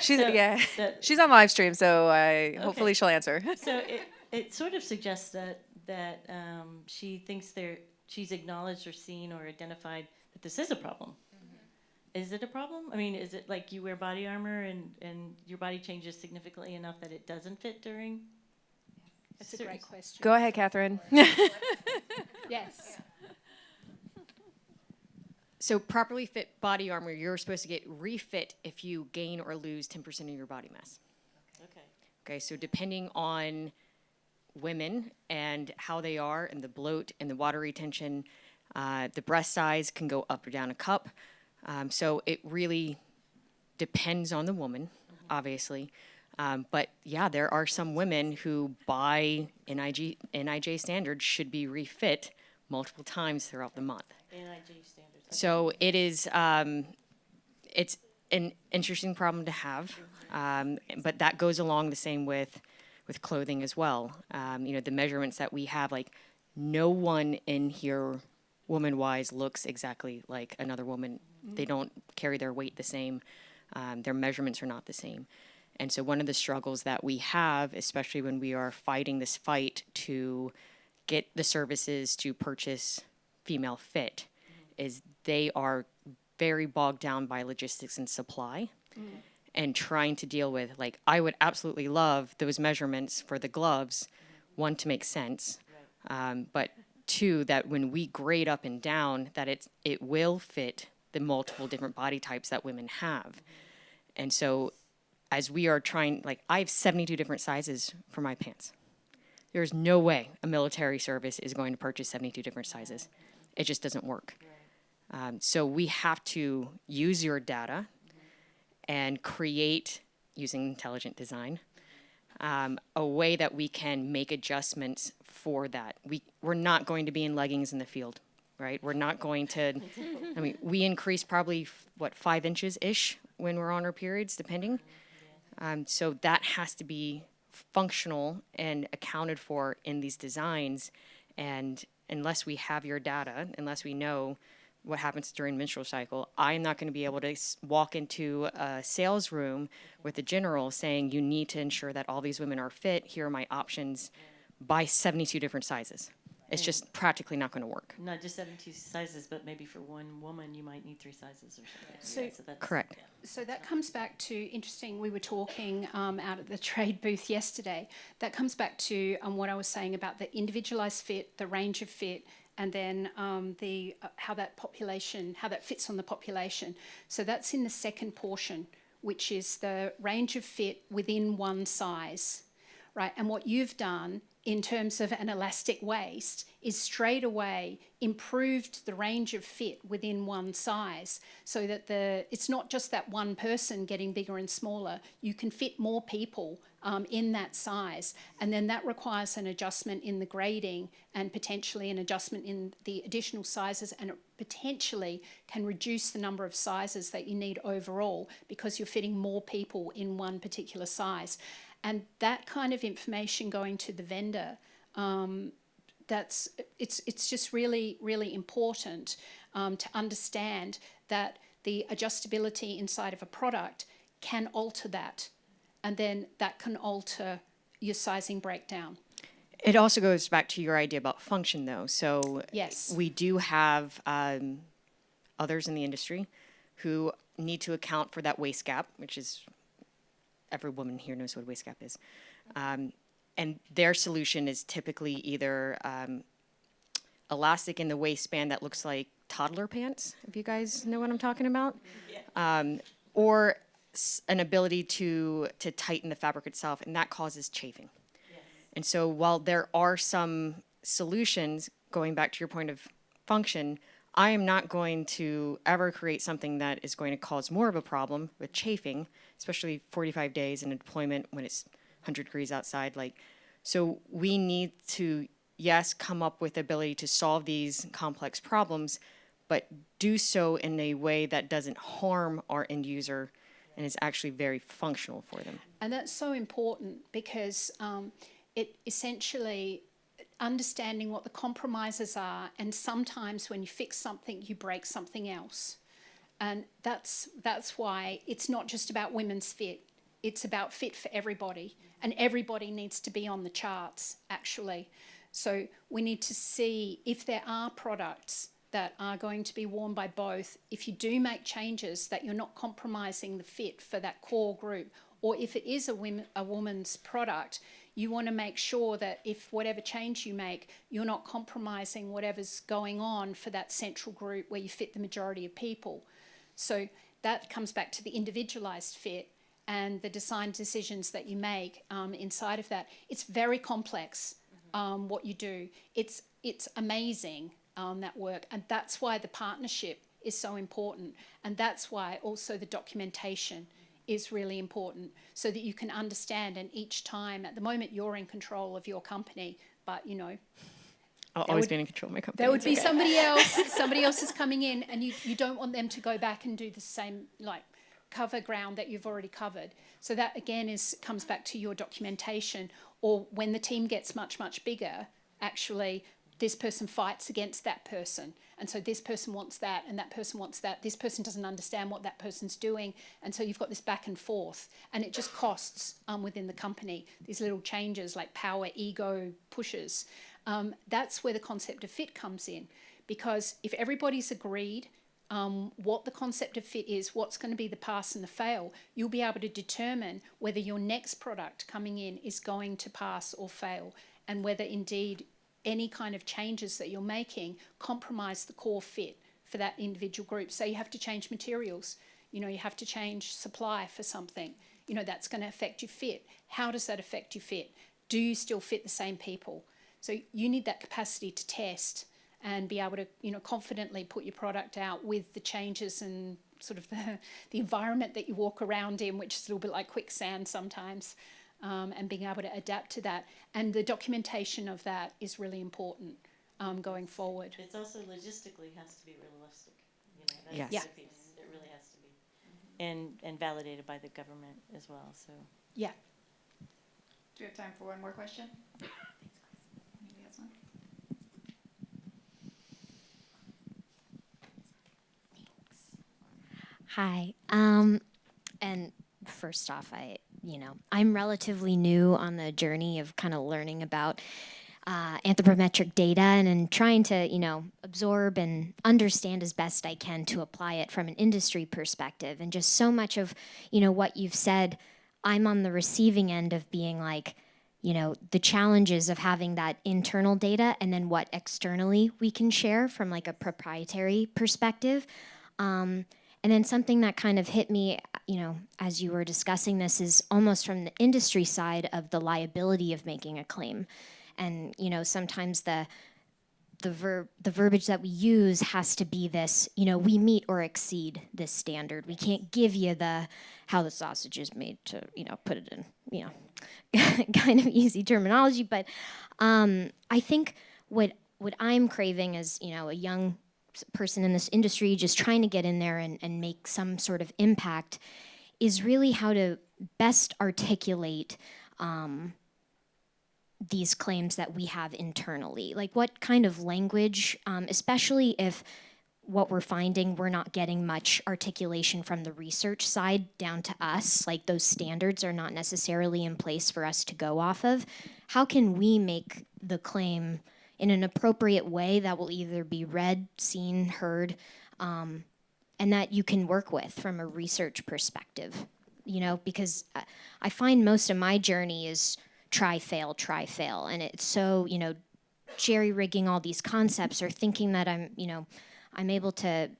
She's on live stream, so hopefully she'll answer. So it sort of suggests that she thinks she's acknowledged or seen or identified that this is a problem. Is it a problem? I mean, is it like you wear body armor and your body changes significantly enough that it doesn't fit during? That's a great question. Go ahead, Catherine. Yes. So properly fit body armor, you're supposed to get refit if you gain or lose 10% of your body mass. Okay. Okay, so depending on women and how they are, and the bloat and the water retention. The breast size can go up or down a cup. So it really depends on the woman, obviously. But yeah, there are some women who, by NIJ standards, should be refit multiple times throughout the month. NIJ standards. So it is, it's an interesting problem to have, but that goes along the same with clothing as well. The measurements that we have, like, no one in here, woman-wise, looks exactly like another woman. They don't carry their weight the same. Their measurements are not the same. And so one of the struggles that we have, especially when we are fighting this fight to get the services to purchase female fit, is they are very bogged down by logistics and supply and trying to deal with, like, I would absolutely love those measurements for the gloves, one, to make sense, but two, that when we grade up and down, that it will fit the multiple different body types that women have. And so as we are trying, like, I have 72 different sizes for my pants. There's no way a military service is going to purchase 72 different sizes. It just doesn't work. So we have to use your data and create, using intelligent design, a way that we can make adjustments for that. We're not going to be in leggings in the field, right? We're not going to, I mean, we increase probably, 5 inches-ish when we're on our periods, depending. So that has to be functional and accounted for in these designs. And unless we have your data, unless we know what happens during menstrual cycle, I'm not going to be able to walk into a sales room with a general saying, you need to ensure that all these women are fit. Here are my options. Buy 72 different sizes. It's just practically not going to work. Not just 72 sizes, but maybe for one woman, you might need 3 sizes or something. So- Yeah, that's, Correct. yeah. So that comes back to, interesting, we were talking out at the trade booth yesterday. That comes back to what I was saying about the individualized fit, the range of fit, and then how that fits on the population. So that's in the second portion, which is the range of fit within one size, right? And what you've done in terms of an elastic waist is straight away improved the range of fit within one size, so that it's not just that one person getting bigger and smaller. You can fit more people in that size, and then that requires an adjustment in the grading and potentially an adjustment in the additional sizes, and it potentially can reduce the number of sizes that you need overall because you're fitting more people in one particular size. And that kind of information going to the vendor, it's just really, really important to understand that the adjustability inside of a product can alter that, and then that can alter your sizing breakdown. It also goes back to your idea about function, though. So Yes. we do have others in the industry who need to account for that waist gap, which is, every woman here knows what a waist gap is. And their solution is typically either elastic in the waistband that looks like toddler pants, if you guys know what I'm talking about, or an ability to tighten the fabric itself, and that causes chafing. And so while there are some solutions, going back to your point of function, I am not going to ever create something that is going to cause more of a problem with chafing, especially 45 days in a deployment when it's 100 degrees outside. So we need to, yes, come up with the ability to solve these complex problems, but do so in a way that doesn't harm our end user and is actually very functional for them. And that's so important because it essentially, understanding what the compromises are, and sometimes when you fix something, you break something else. And that's why it's not just about women's fit. It's about fit for everybody. And everybody needs to be on the charts, actually. So we need to see if there are products that are going to be worn by both. If you do make changes, that you're not compromising the fit for that core group. Or if it is a woman's product, you want to make sure that if whatever change you make, you're not compromising whatever's going on for that central group where you fit the majority of people. So that comes back to the individualized fit and the design decisions that you make inside of that. It's very complex. what you do. It's amazing, that work, and that's why the partnership is so important, and that's why also the documentation is really important, so that you can understand. And each time, at the moment, you're in control of your company, but you know, I'll always be in control of my company. there would be somebody else is coming in, and you don't want them to go back and do the same, like, cover ground that you've already covered. So that again comes back to your documentation. Or when the team gets much bigger, actually this person fights against that person, and so this person wants that and that person wants that. This person doesn't understand what that person's doing, and so you've got this back and forth, and it just costs within the company, these little changes like power ego pushes. That's where the concept of fit comes in, because if everybody's agreed what the concept of fit is, what's going to be the pass and the fail, you'll be able to determine whether your next product coming in is going to pass or fail, and whether indeed any kind of changes that you're making compromise the core fit for that individual group. So you have to change materials, you have to change supply for something, that's going to affect your fit. How does that affect your fit? Do you still fit the same people? So you need that capacity to test and be able to, confidently put your product out with the changes and sort of the environment that you walk around in, which is a little bit like quicksand sometimes, and being able to adapt to that. And the documentation of that is really important going forward. It's also logistically has to be realistic. That's Yes. the Yeah. piece. It really has to be, and validated by the government as well. So. Yeah. Do we have time for one more question? Anybody else want? Hi. And first off, I'm relatively new on the journey of kind of learning about anthropometric data and trying to, absorb and understand as best I can to apply it from an industry perspective. And just so much of, what you've said, I'm on the receiving end of being like, the challenges of having that internal data and then what externally we can share from like a proprietary perspective. And then something that kind of hit me, as you were discussing this, is almost from the industry side of the liability of making a claim. And, sometimes the verbiage that we use has to be this, we meet or exceed this standard. We can't give you how the sausage is made to, put it in, kind of easy terminology. But I think what I'm craving as, a young person in this industry just trying to get in there and make some sort of impact is really how to best articulate these claims that we have internally. Like what kind of language, especially if what we're finding, we're not getting much articulation from the research side down to us, like those standards are not necessarily in place for us to go off of. How can we make the claim in an appropriate way that will either be read, seen, heard, and that you can work with from a research perspective? Because I find most of my journey is try, fail, and it's so, jerry-rigging all these concepts or thinking that I'm able to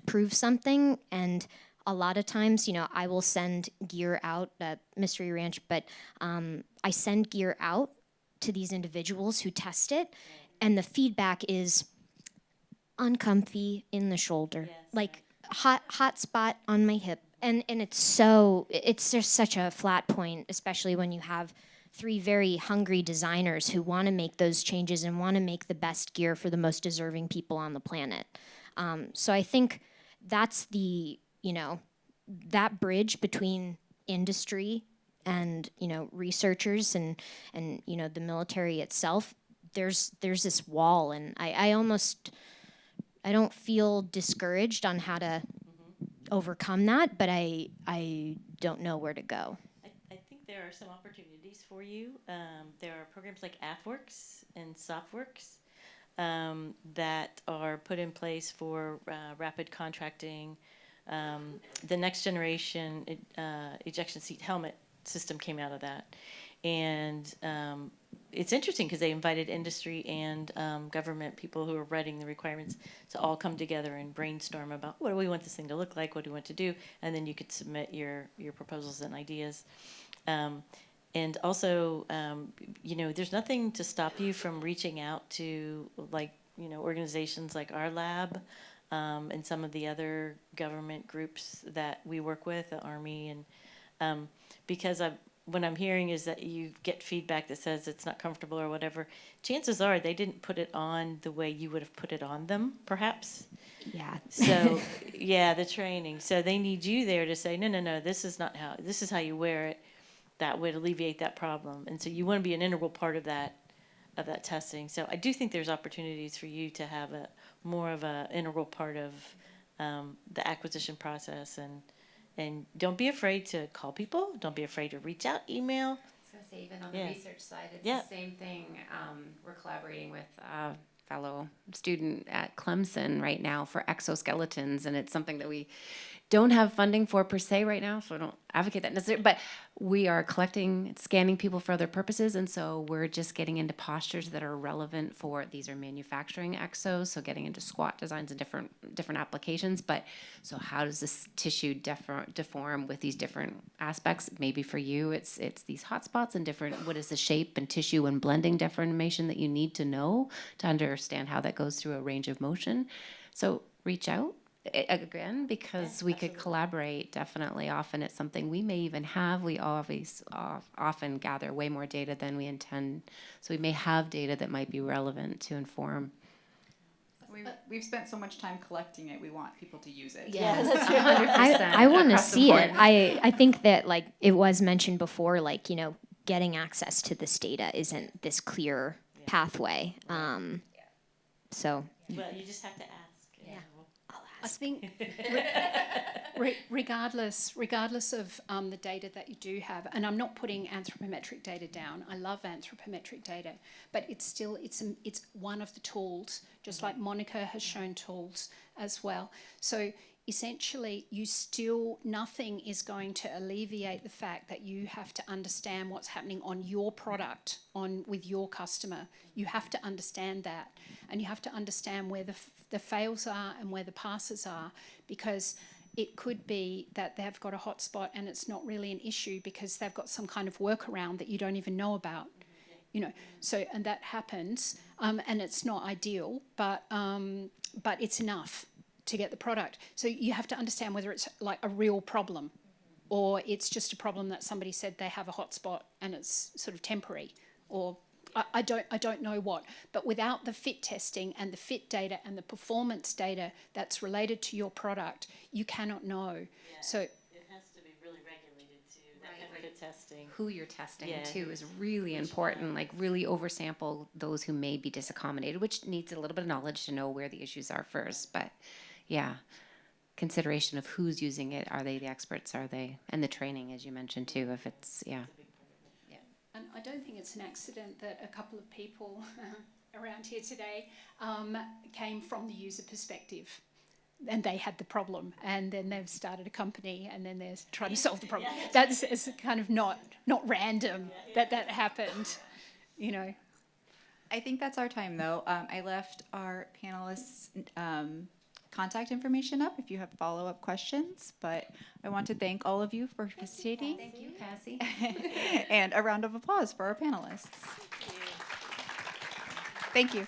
prove something, and a lot of times, I will send gear out at Mystery Ranch, but I send gear out to these individuals who test it, and the feedback is uncomfy in the shoulder, like hot spot on my hip, and it's just such a flat point, especially when you have 3 very hungry designers who want to make those changes and want to make the best gear for the most deserving people on the planet. So I think that's that bridge between industry and, researchers and the military itself. There's this wall, and I don't feel discouraged on how to overcome that, but I don't know where to go. I think there are some opportunities for you. There are programs like AFWorks and SoftWorks that are put in place for rapid contracting. The next generation ejection seat helmet system came out of that. And it's interesting because they invited industry and government people who are writing the requirements to all come together and brainstorm about what do we want this thing to look like, what do we want to do, and then you could submit your proposals and ideas. And also, there's nothing to stop you from reaching out to, organizations like our lab, and some of the other government groups that we work with, the Army, and because what I'm hearing is that you get feedback that says it's not comfortable or whatever. Chances are they didn't put it on the way you would have put it on them, perhaps. Yeah. So, yeah, the training. So they need you there to say, no, this is how you wear it. That would alleviate that problem. And so you want to be an integral part of that testing. So I do think there's opportunities for you to have more of an integral part of the acquisition process. And don't be afraid to call people. Don't be afraid to reach out, email. I was gonna say, even on the Yeah. research side, it's Yeah. the same thing. We're collaborating with a fellow student at Clemson right now for exoskeletons, and it's something that we don't have funding for per se right now, so I don't advocate that necessarily, but we are collecting, scanning people for other purposes, and so we're just getting into postures that are relevant for, these are manufacturing exos, so getting into squat designs and different applications, but so how does this tissue deform with these different aspects? Maybe for you, it's these hotspots and different, what is the shape and tissue and blending deformation that you need to know to understand how that goes through a range of motion. So reach out. Again, because we could collaborate, definitely. Often it's something we may even have. We always often gather way more data than we intend. So we may have data that might be relevant to inform. We've spent so much time collecting it, we want people to use it. Yes, 100%. I want to across the see board. it. I think that like it was mentioned before, like, getting access to this data isn't this clear pathway. So Well, you just have to ask. Yeah. I think regardless of the data that you do have, and I'm not putting anthropometric data down. I love anthropometric data, but it's one of the tools, just like Monica has shown tools as well. So essentially, nothing is going to alleviate the fact that you have to understand what's happening on your product, with your customer. You have to understand that, and you have to understand where the fails are and where the passes are, because it could be that they've got a hotspot and it's not really an issue because they've got some kind of workaround that you don't even know about. So, and that happens, and it's not ideal, but it's enough to get the product. So you have to understand whether it's like a real problem or it's just a problem that somebody said they have a hotspot and it's sort of temporary, or I don't know what. But without the fit testing and the fit data and the performance data that's related to your product, you cannot know. Yeah. So it has to be really regulated too. That kind of fit testing. Who you're testing Yeah. too is really important. Like really oversample those who may be disaccommodated, which needs a little bit of knowledge to know where the issues are first. But yeah, consideration of who's using it. Are they the experts? Are they? And the training, as you mentioned too, if it's, yeah. And I don't think it's an accident that a couple of people around here today came from the user perspective, and they had the problem, and then they've started a company, and then they're trying to solve the problem. That's it's kind of not random that happened, I think that's our time, though. I left our panelists' contact information up if you have follow-up questions, but I want to thank all of you for participating. Thank you, Cassie. And a round of applause for our panelists. Thank you.